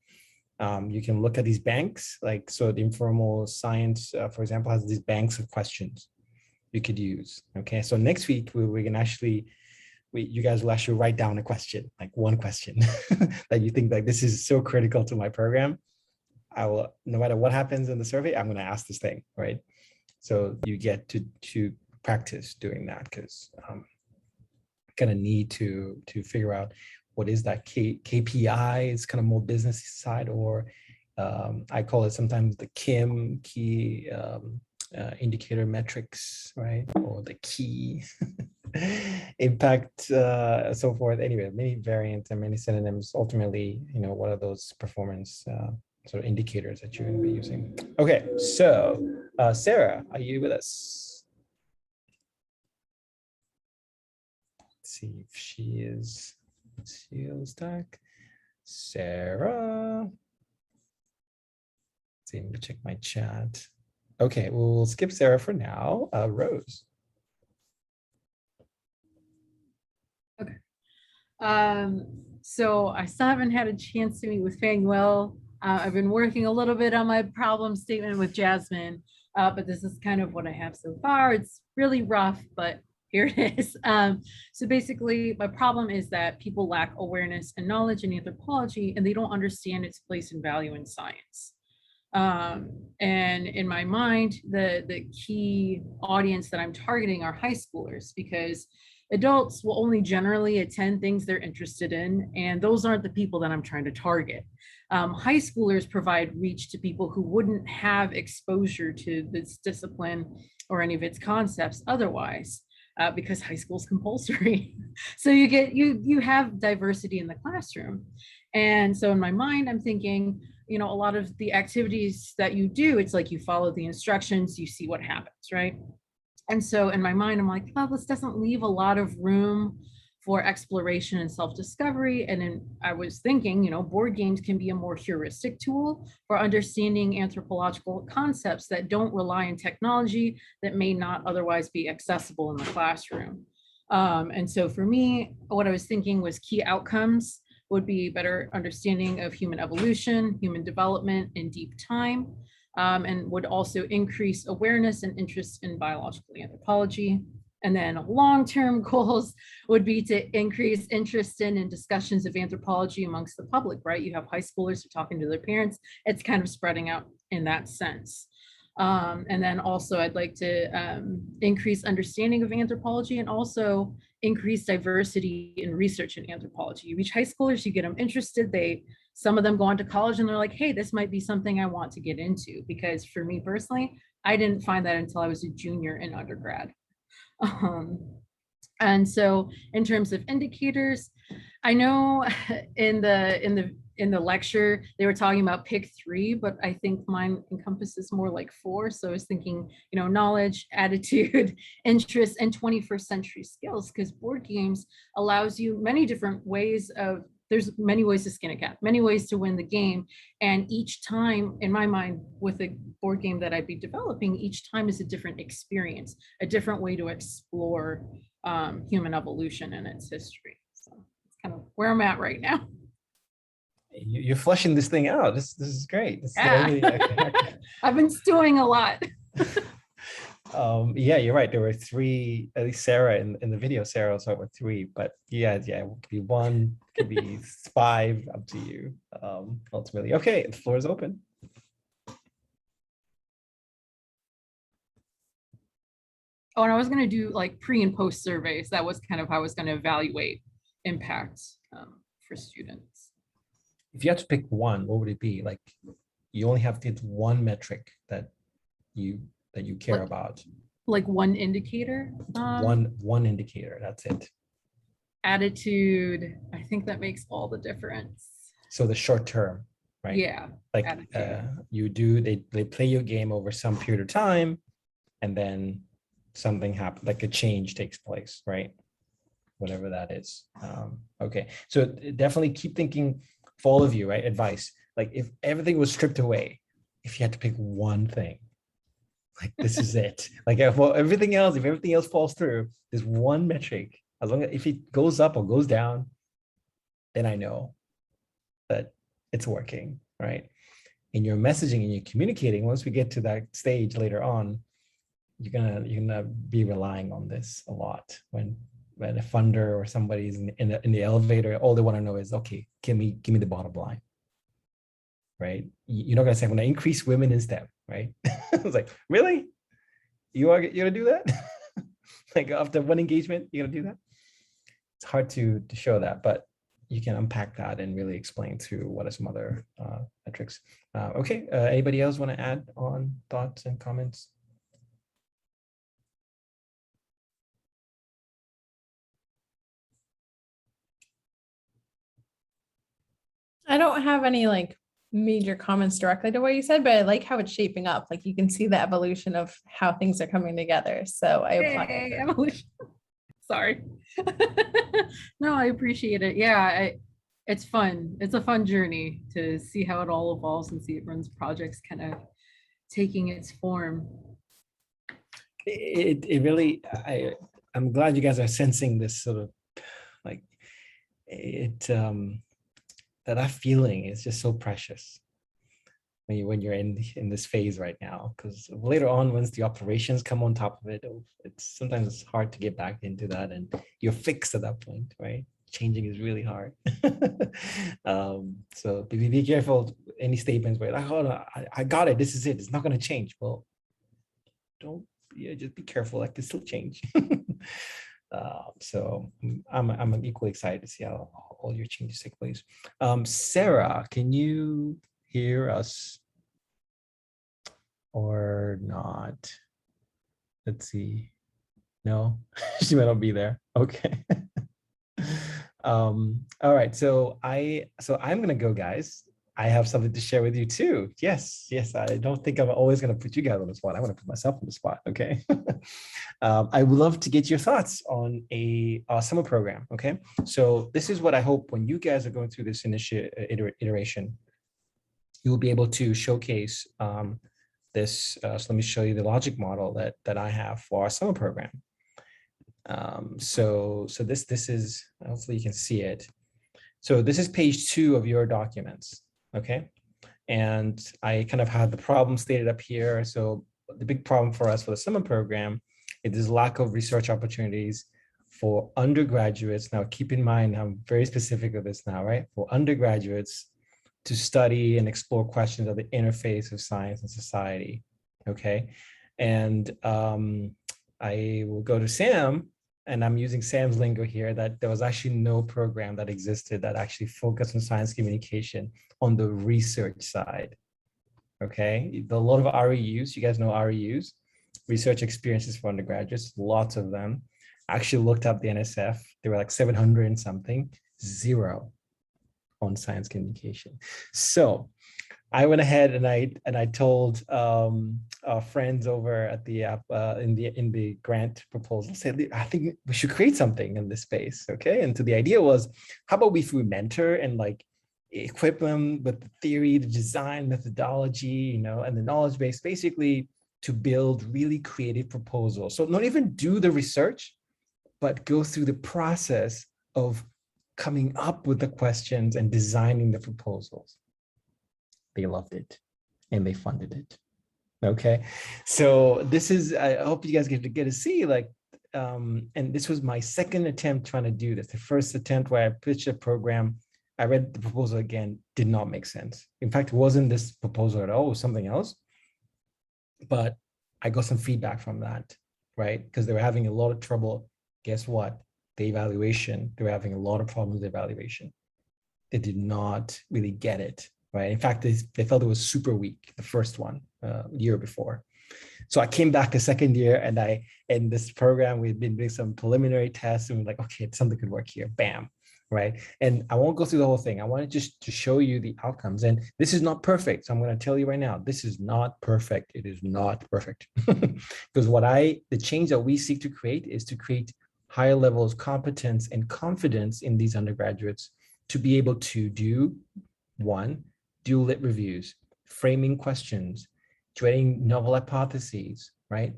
You can look at these banks, like, so the informal science, for example, has these banks of questions you could use. Okay, so next week we can actually, you guys will actually write down a question, like one question that you think like this is so critical to my program. I will, no matter what happens in the survey, I'm going to ask this thing, right? So you get to practice doing that, because going to need to figure out what is that KPI. It's kind of more business side, or I call it sometimes the key indicator metrics, right? Or the key impact, so forth. Anyway, many variants and many synonyms. Ultimately, what are those performance sort of indicators that you're going to be using? Okay, so Sarah, are you with us? See if she is back. Sarah. Let's see, let me check my chat. Okay, we'll skip Sarah for now. Rose. Okay. So I still haven't had a chance to meet with Fangwell. I've been working a little bit on my problem statement with Jasmine, but this is kind of what I have so far. It's really rough, but here it is. So basically, my problem is that people lack awareness and knowledge in anthropology, and they don't understand its place and value in science. And in my mind, the key audience that I'm targeting are high schoolers, because adults will only generally attend things they're interested in, and those aren't the people that I'm trying to target. High schoolers provide reach to people who wouldn't have exposure to this discipline or any of its concepts otherwise. Because high school is compulsory. So you have diversity in the classroom. And so in my mind, I'm thinking, a lot of the activities that you do, it's like you follow the instructions, you see what happens, right? And so in my mind, I'm like, well, this doesn't leave a lot of room for exploration and self-discovery. And then I was thinking, board games can be a more heuristic tool for understanding anthropological concepts that don't rely on technology that may not otherwise be accessible in the classroom. And so for me, what I was thinking was key outcomes would be better understanding of human evolution, human development in deep time, and would also increase awareness and interest in biological anthropology. And then long-term goals would be to increase interest in and discussions of anthropology amongst the public, right? You have high schoolers who are talking to their parents. It's kind of spreading out in that sense. And then also I'd like to increase understanding of anthropology, and also increase diversity in research in anthropology. You reach high schoolers, you get them interested. Some of them go on to college and they're like, hey, this might be something I want to get into. Because for me personally, I didn't find that until I was a junior in undergrad. And so in terms of indicators, I know in the lecture they were talking about pick 3, but I think mine encompasses more like 4. So I was thinking, knowledge, attitude, interest, and 21st century skills, because board games allows you many different ways of, there's many ways to skin a cat, many ways to win the game. And each time, in my mind, with a board game that I'd be developing, each time is a different experience, a different way to explore human evolution and its history. So that's kind of where I'm at right now. You're fleshing this thing out. This is great. I've been stewing a lot. Yeah, you're right. There were 3, at least Sarah in the video, Sarah was talking about 3, but yeah, it could be 1, it could be 5, up to you, ultimately. Okay, the floor is open. Oh, and I was going to do like pre and post surveys. That was kind of how I was going to evaluate impacts for students. If you had to pick one, what would it be? Like, you only have to hit one metric that you care about. Like one indicator. One indicator. That's it. Attitude. I think that makes all the difference. So the short term, right? Yeah. Like attitude. they play your game over some period of time, and then something happens, like a change takes place, right? Whatever that is. Okay, so definitely keep thinking for all of you, right? Advice, like if everything was stripped away, if you had to pick one thing, like this is it. Like if everything else falls through, there's one metric. As long as if it goes up or goes down, then I know that it's working, right? In your messaging and your communicating, once we get to that stage later on, you're gonna be relying on this a lot. When a funder or somebody's in the elevator, all they want to know is, okay, give me the bottom line, right? You're not gonna say, I'm gonna increase women in STEM, right? It's like, really? You're gonna do that? Like after one engagement, you're gonna do that? It's hard to show that, but you can unpack that and really explain through what are some other metrics. Okay, anybody else want to add on thoughts and comments? I don't have any like major comments directly to what you said, but I like how it's shaping up. Like you can see the evolution of how things are coming together. So I applaud Hey, it. evolution. Sorry. No, I appreciate it. Yeah, it's fun. It's a fun journey to see how it all evolves and see everyone's projects kind of taking its form. It really, I'm glad you guys are sensing this sort of like that feeling is just so precious when you're in this phase right now, because later on, once the operations come on top of it, it's hard to get back into that, and you're fixed at that point, right? Changing is really hard. So be careful any statements where like, oh no, I got it, this is it, it's not going to change. Well, just be careful, that can still change. So I'm equally excited to see how all your changes take place. Sarah, can you hear us or not? Let's see. No, she might not be there. Okay. All right. So I'm gonna go, guys. I have something to share with you too. Yes. I don't think I'm always gonna put you guys on the spot. I want to put myself on the spot. Okay. I would love to get your thoughts on a summer program. Okay. So this is what I hope when you guys are going through this initial iteration, you will be able to showcase this. So let me show you the logic model that I have for our summer program. So this is, hopefully you can see it. So this is page 2 of your documents, okay? And I kind of had the problem stated up here. So the big problem for us for the summer program is this lack of research opportunities for undergraduates. Now, keep in mind, I'm very specific of this now, right? For undergraduates to study and explore questions of the interface of science and society, okay? And I will go to Sam, and I'm using Sam's lingo here, that there was actually no program that existed that actually focused on science communication on the research side, okay? A lot of REUs, you guys know REUs, research experiences for undergraduates, lots of them. I actually looked up the NSF, there were like 700 and something, 0 on science communication. So I went ahead and I told our friends over at the in the grant proposal, said, I think we should create something in this space, okay? And so the idea was, how about we mentor and like equip them with the theory, the design methodology, you know, and the knowledge base, basically to build really creative proposals. So not even do the research, but go through the process of coming up with the questions and designing the proposals. They loved it and they funded it. Okay, so this is, I hope you guys get to see, like, and this was my second attempt trying to do this. The first attempt where I pitched a program, I read the proposal again, did not make sense. In fact, it wasn't this proposal at all, it was something else. But I got some feedback from that, right? Because they were having a lot of trouble. Guess what? The evaluation, they were having a lot of problems with evaluation. They did not really get it, right? In fact, they felt it was super weak, the first one, year before. So I came back the second year, and in this program, we've been doing some preliminary tests, and we're like, okay, something could work here, bam, right? And I won't go through the whole thing. I want to just to show you the outcomes. And this is not perfect. So I'm going to tell you right now, this is not perfect. It is not perfect. Because the change that we seek to create is to create higher levels of competence and confidence in these undergraduates to be able to do, one, do lit reviews, framing questions, creating novel hypotheses, right?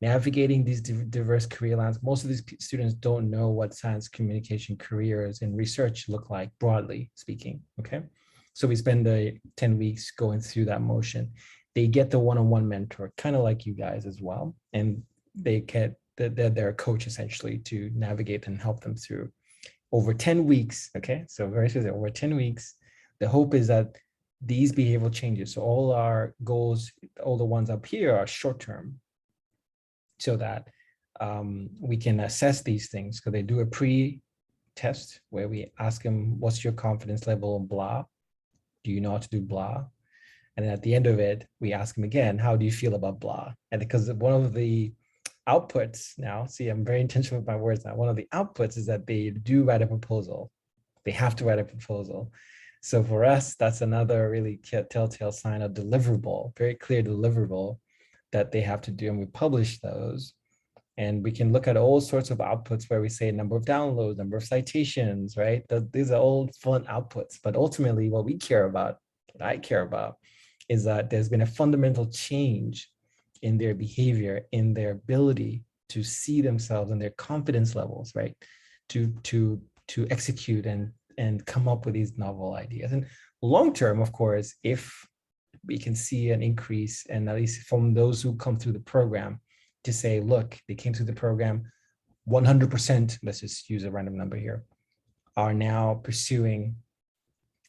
Navigating these diverse career lines. Most of these students don't know what science communication careers and research look like, broadly speaking, okay? So we spend the 10 weeks going through that motion. They get the one-on-one mentor, kind of like you guys as well. And they get, they're their coach essentially to navigate and help them through. Over 10 weeks, okay? So very specific, over 10 weeks, the hope is that these behavioral changes, so all our goals, all the ones up here are short-term, so that we can assess these things, because they do a pre-test where we ask them, what's your confidence level in blah? Do you know how to do blah? And then at the end of it, we ask them again, how do you feel about blah? And because one of the outputs now, see, I'm very intentional with my words now. One of the outputs is that they do write a proposal. They have to write a proposal. So for us, that's another really telltale sign of deliverable, very clear deliverable that they have to do. And we publish those. And we can look at all sorts of outputs where we say number of downloads, number of citations, right? These are all fun outputs. But ultimately, what we care about, what I care about, is that there's been a fundamental change in their behavior, in their ability to see themselves and their confidence levels, right? To execute and come up with these novel ideas. And long term, of course, if we can see an increase, and at least from those who come through the program, to say, look, they came through the program, 100%, let's just use a random number here, are now pursuing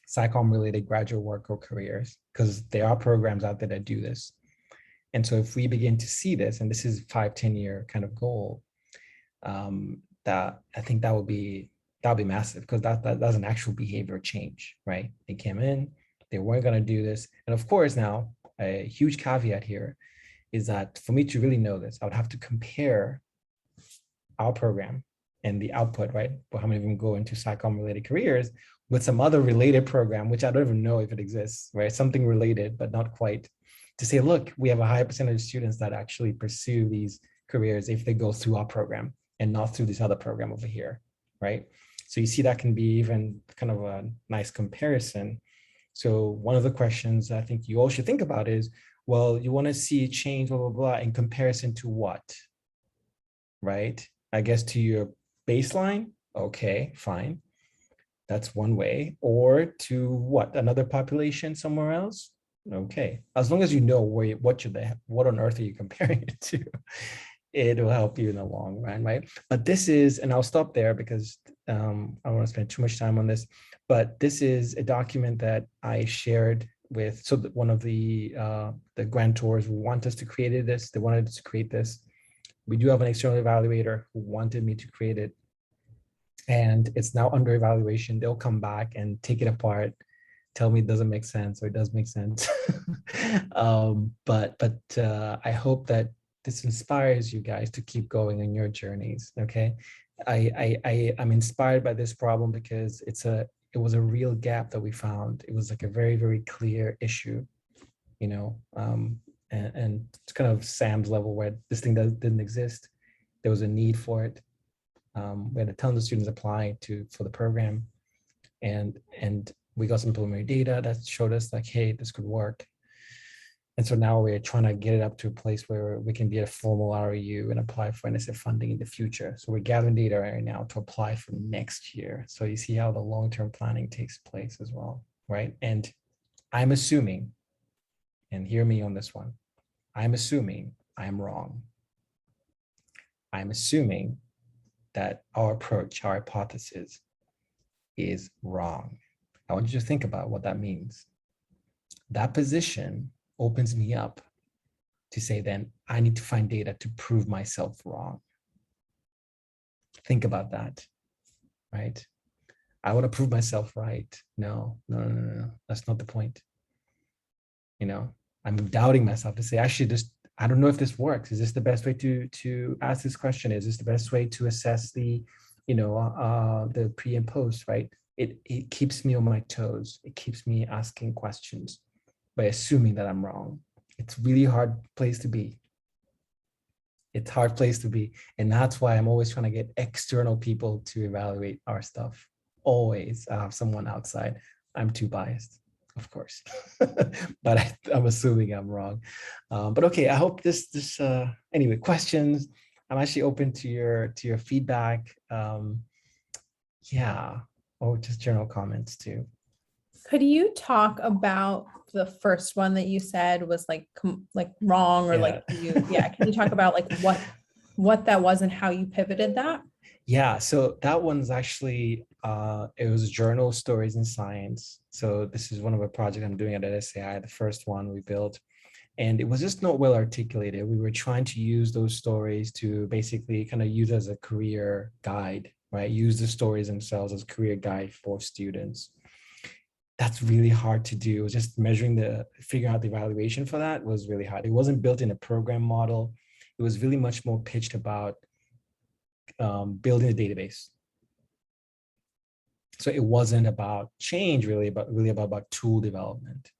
SciComm related graduate work or careers, because there are programs out there that do this. And so if we begin to see this, and this is 5-10 year kind of goal, that I think that'll be massive, because that's an actual behavior change, right? They came in, they weren't going to do this. And of course, now a huge caveat here is that for me to really know this, I would have to compare our program and the output, right? But how many of them go into SciComm related careers with some other related program, which I don't even know if it exists, right? Something related, but not quite, to say, look, we have a high percentage of students that actually pursue these careers if they go through our program and not through this other program over here, right? So you see that can be even kind of a nice comparison. So one of the questions I think you all should think about is, well, you want to see a change, blah, blah, blah, in comparison to what, right? I guess to your baseline, okay, fine. That's one way. Or to what, another population somewhere else? Okay, as long as you know what on earth are you comparing it to, it will help you in the long run, right? But this is, and I'll stop there because I don't want to spend too much time on this, but this is a document that I shared with, so that one of the grantors who want us to create this, they wanted us to create this. We do have an external evaluator who wanted me to create it, and it's now under evaluation. They'll come back and take it apart, tell me it doesn't make sense, or it does make sense. But I hope that this inspires you guys to keep going on your journeys. Okay, I'm inspired by this problem because it was a real gap that we found. It was like a very, very clear issue, you know, and it's kind of Sam's level where this thing didn't exist. There was a need for it. We had a ton of students applying for the program, and we got some preliminary data that showed us like, hey, this could work. And so now we're trying to get it up to a place where we can be a formal REU and apply for NSF funding in the future. So we're gathering data right now to apply for next year. So you see how the long-term planning takes place as well, right? And I'm assuming, and hear me on this one, I'm assuming I'm wrong. I'm assuming that our approach, our hypothesis is wrong. I want you to think about what that means. That position opens me up to say, then I need to find data to prove myself wrong. Think about that, right? I want to prove myself right. No. That's not the point. I'm doubting myself to say, actually, I don't know if this works. Is this the best way to ask this question? Is this the best way to assess the pre and post, right? It keeps me on my toes. It keeps me asking questions by assuming that I'm wrong. It's really hard place to be. It's a hard place to be. And that's why I'm always trying to get external people to evaluate our stuff. Always have someone outside. I'm too biased, of course, but I'm assuming I'm wrong. But okay, I hope this anyway, questions. I'm actually open to your feedback. Yeah, or just general comments too. Could you talk about the first one that you said was like wrong, or Yeah. can you talk about like what that was and how you pivoted that? Yeah, so that one's actually, it was journal stories in science. So this is one of a project I'm doing at SAI, the first one we built. And it was just not well articulated. We were trying to use those stories to basically kind of use as a career guide, right? Use the stories themselves as career guide for students. That's really hard to do. Just figuring out the evaluation for that was really hard. It wasn't built in a program model. It was really much more pitched about building a database. So it wasn't about change really, but really about tool development,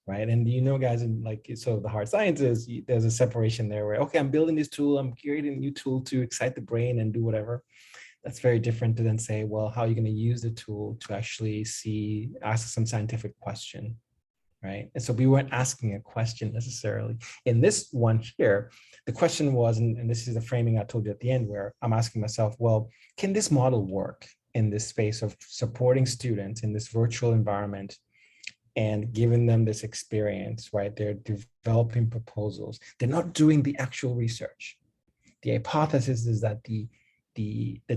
right? And guys, in the hard sciences, there's a separation there where, okay, I'm building this tool, I'm creating a new tool to excite the brain and do whatever. That's very different to then say, well, how are you going to use the tool to actually ask some scientific question, right? And so we weren't asking a question necessarily. In this one here, the question was, and this is the framing I told you at the end, where I'm asking myself, well, can this model work in this space of supporting students in this virtual environment and giving them this experience, right? They're developing proposals. They're not doing the actual research. The hypothesis is that the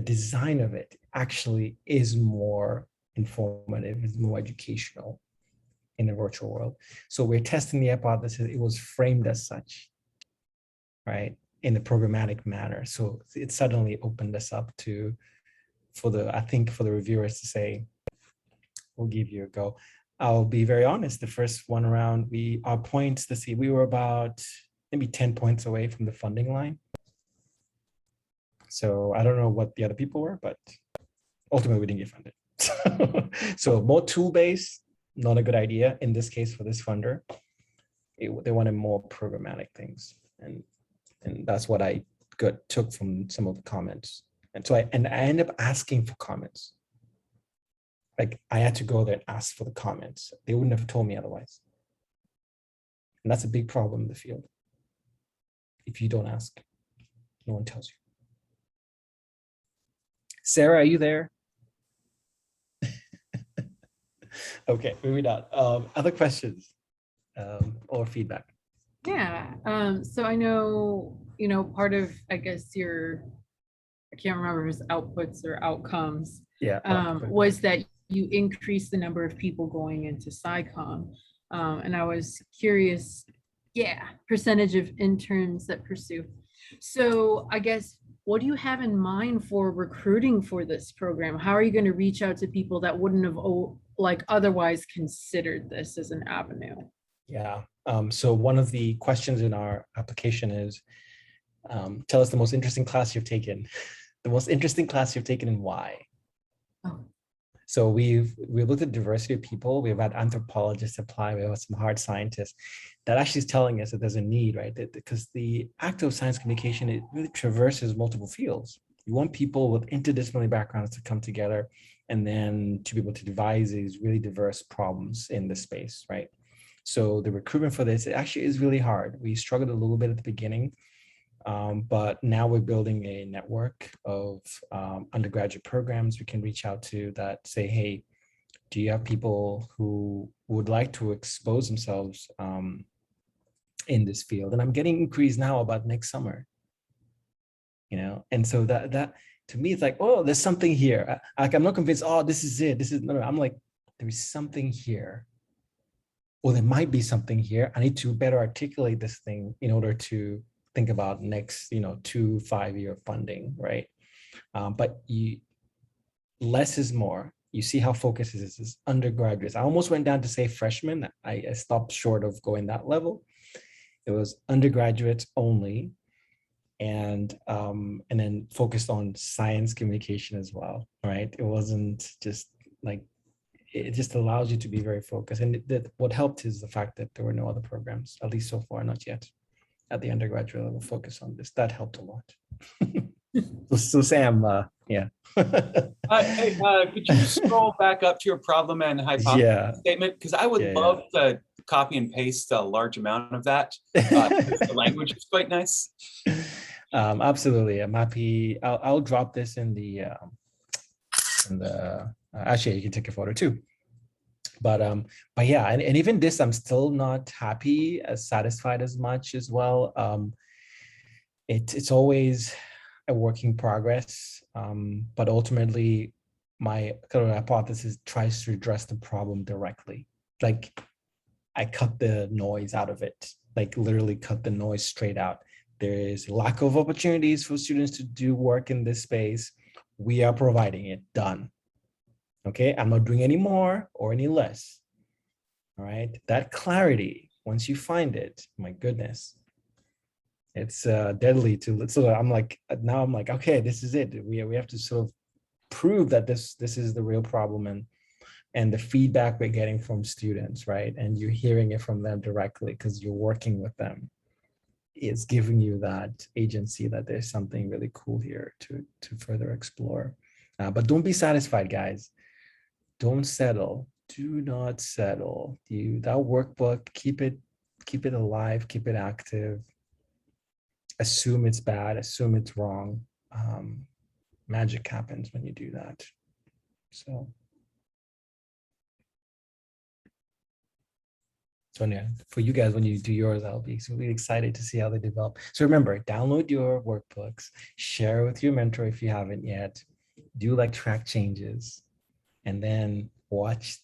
design of it actually is more informative, is more educational in the virtual world. So we're testing the hypothesis. It was framed as such, right, in a programmatic manner. So it suddenly opened us up for the reviewers to say, we'll give you a go. I'll be very honest, the first one around, our points, we were about maybe 10 points away from the funding line. So I don't know what the other people were, but ultimately we didn't get funded. So more tool-based, not a good idea in this case for this funder. They wanted more programmatic things. And that's what I took from some of the comments. And so I ended up asking for comments. Like I had to go there and ask for the comments. They wouldn't have told me otherwise. And that's a big problem in the field. If you don't ask, no one tells you. Sarah, are you there? Okay, moving on. Other questions or feedback? Yeah, so I know, part of, I guess, I can't remember if it's outputs or outcomes, was that you increase the number of people going into SciComm. And I was curious, percentage of interns that pursue. So I guess, what do you have in mind for recruiting for this program? How are you going to reach out to people that wouldn't have otherwise considered this as an avenue? Yeah, so one of the questions in our application is, tell us the most interesting class you've taken. The most interesting class you've taken and why. Oh. So we've looked at diversity of people. We've had anthropologists apply. We have some hard scientists that actually is telling us that there's a need, right? Because the act of science communication, it really traverses multiple fields. You want people with interdisciplinary backgrounds to come together and then to be able to devise these really diverse problems in the space, right? So the recruitment for this, it actually is really hard. We struggled a little bit at the beginning, but now we're building a network of undergraduate programs we can reach out to that say, hey, do you have people who would like to expose themselves in this field? And I'm getting inquiries now about next summer, and so that to me, it's like, oh, there's something here. I'm not convinced, oh, this is it. No, I'm like, there is something here. or there might be something here. I need to better articulate this thing in order to think about next, 2-5 year funding, right? But less is more. You see how focused this is undergraduates. I almost went down to say freshmen. I stopped short of going that level. It was undergraduates only, and then focused on science communication as well, right? It wasn't just like, it just allows you to be very focused. And what helped is the fact that there were no other programs, at least so far, not yet, at the undergraduate level focus on this. That helped a lot. So Sam, yeah. Hey, could you scroll back up to your problem and hypothesis Yeah. statement? Because I would Yeah, love to copy and paste a large amount of that. The language is quite nice. Absolutely. I'm happy. I'll drop this in the actually, you can take a photo too. But yeah, and even this, I'm still not happy, as satisfied as much as well. It's always a work in progress, but ultimately, my kind of hypothesis tries to address the problem directly. Like, I cut the noise out of it, like literally cut the noise straight out. There is lack of opportunities for students to do work in this space. We are providing it, done. Okay, I'm not doing any more or any less. All right, that clarity, once you find it, my goodness, it's deadly to, so I'm like, now I'm like, okay, this is it. We have to sort of prove that this is the real problem, and the feedback we're getting from students, right? And you're hearing it from them directly because you're working with them. It's giving you that agency that there's something really cool here to further explore. But don't be satisfied, guys. Don't settle. Do not settle. That workbook, keep it alive, keep it active. Assume it's bad, assume it's wrong. Magic happens when you do that. So yeah, for you guys, when you do yours, I'll be really excited to see how they develop. So remember, download your workbooks, share with your mentor if you haven't yet, do like track changes, and then watch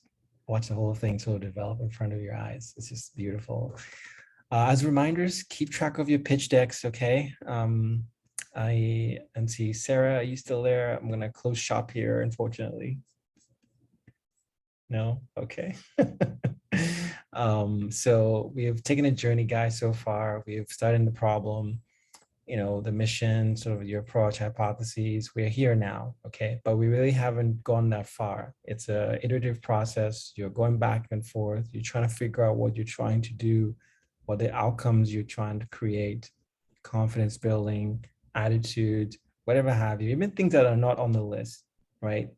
the whole thing sort of develop in front of your eyes. It's just beautiful. As reminders, keep track of your pitch decks, okay? And see, Sarah, are you still there? I'm gonna close shop here, unfortunately. No? Okay. So we have taken a journey, guys, so far. We have started the problem, the mission, sort of your approach, hypotheses. We're here now, okay? But we really haven't gone that far. It's an iterative process. You're going back and forth. You're trying to figure out what you're trying to do, what the outcomes you're trying to create, confidence building, attitude, whatever have you, even things that are not on the list, right?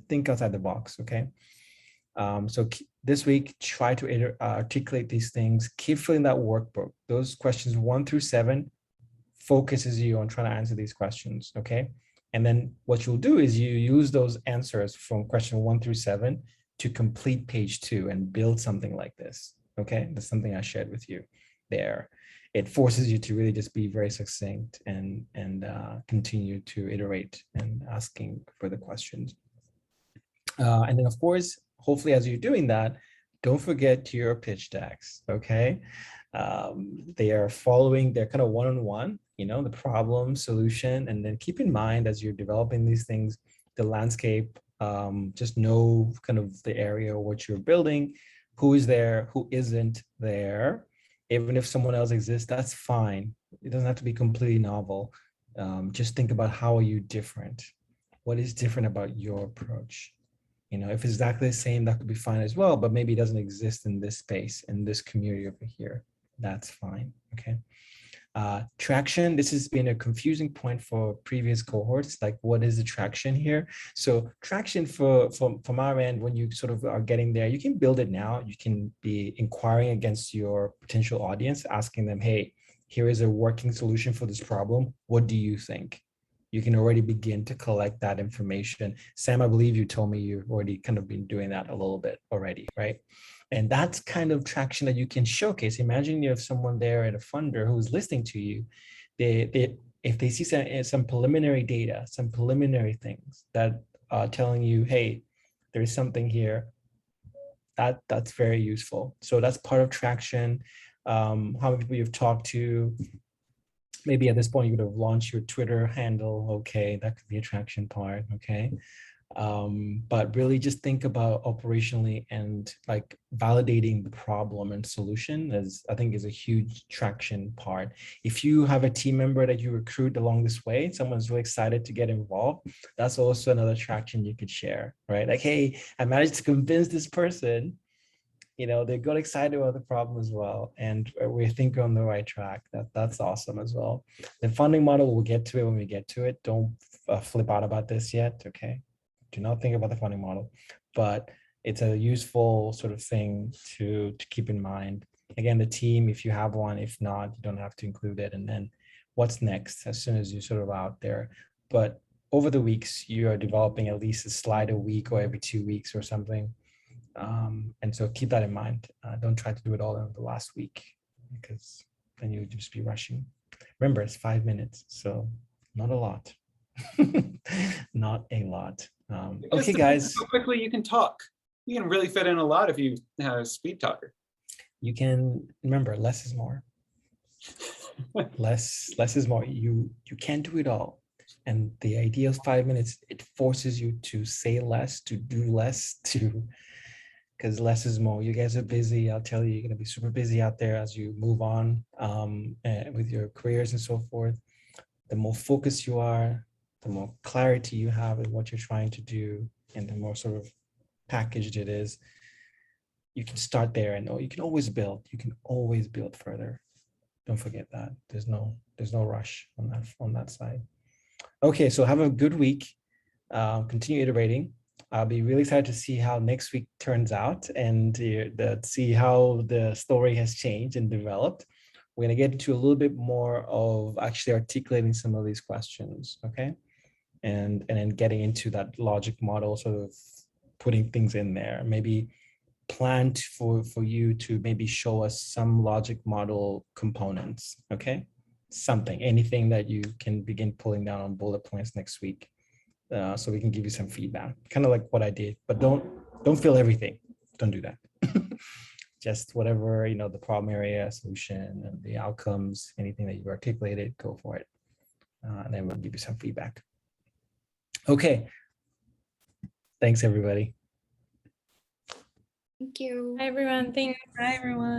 Think outside the box, okay? So this week, try to articulate these things. Keep filling that workbook. Those questions 1 through 7 focuses you on trying to answer these questions, okay? And then what you'll do is you use those answers from question 1 through 7 to complete page 2 and build something like this, okay? That's something I shared with you there. It forces you to really just be very succinct and continue to iterate and asking further questions. And then, of course, hopefully, as you're doing that, don't forget your pitch decks, okay? They are following, they're kind of one-on-one, the problem, solution, and then keep in mind as you're developing these things, the landscape, just know kind of the area what you're building, who is there, who isn't there. Even if someone else exists, that's fine. It doesn't have to be completely novel. Just think about how are you different? What is different about your approach? If it's exactly the same, that could be fine as well, but maybe it doesn't exist in this space, in this community over here. That's fine, okay? Traction, this has been a confusing point for previous cohorts, like what is the traction here? So traction from our end, when you sort of are getting there, you can build it now. You can be inquiring against your potential audience, asking them, hey, here is a working solution for this problem. What do you think? You can already begin to collect that information. Sam, I believe you told me you've already kind of been doing that a little bit already, right? And that's kind of traction that you can showcase. Imagine you have someone there at a funder who's listening to you. If they see some preliminary data, some preliminary things that are telling you, hey, there is something here, That's very useful. So that's part of traction. How many people you've talked to? Maybe at this point you would have launched your Twitter handle. Okay, that could be a traction part. Okay. But really just think about operationally and like validating the problem and solution I think is a huge traction part. If you have a team member that you recruit along this way, someone's really excited to get involved, that's also another traction you could share, right? Like, hey, I managed to convince this person, they got excited about the problem as well. And we think we're on the right track. That's awesome as well. The funding model, we'll get to it when we get to it. Don't flip out about this yet, okay? Do not think about the funding model, but it's a useful sort of thing to keep in mind. Again, the team, if you have one, if not, you don't have to include it. And then what's next as soon as you're sort of out there. But over the weeks, you are developing at least a slide a week or every 2 weeks or something. And so keep that in mind. Don't try to do it all in the last week because then you'll just be rushing. Remember, it's 5 minutes, so not a lot. Not a lot. Okay, guys. How quickly you can talk. You can really fit in a lot if you have a speed talker. You can remember, less is more. Less is more. You can't do it all. And the idea of 5 minutes, it forces you to say less, to do less, because less is more. You guys are busy. I'll tell you, you're going to be super busy out there as you move on with your careers and so forth. The more focused you are, the more clarity you have in what you're trying to do, and the more sort of packaged it is, you can start there and you can always build. You can always build further. Don't forget that. There's no rush on that side. Okay, so have a good week. Continue iterating. I'll be really excited to see how next week turns out and see how the story has changed and developed. We're going to get into a little bit more of actually articulating some of these questions, okay? And then getting into that logic model, sort of putting things in there. Maybe plan for you to maybe show us some logic model components, okay? Something, anything that you can begin pulling down on bullet points next week. So we can give you some feedback, kind of like what I did, but don't fill everything. Don't do that. Just whatever, the problem area, solution, and the outcomes, anything that you articulated, go for it. And then we'll give you some feedback. Okay. Thanks, everybody. Thank you. Hi, everyone. Thanks. Hi, everyone.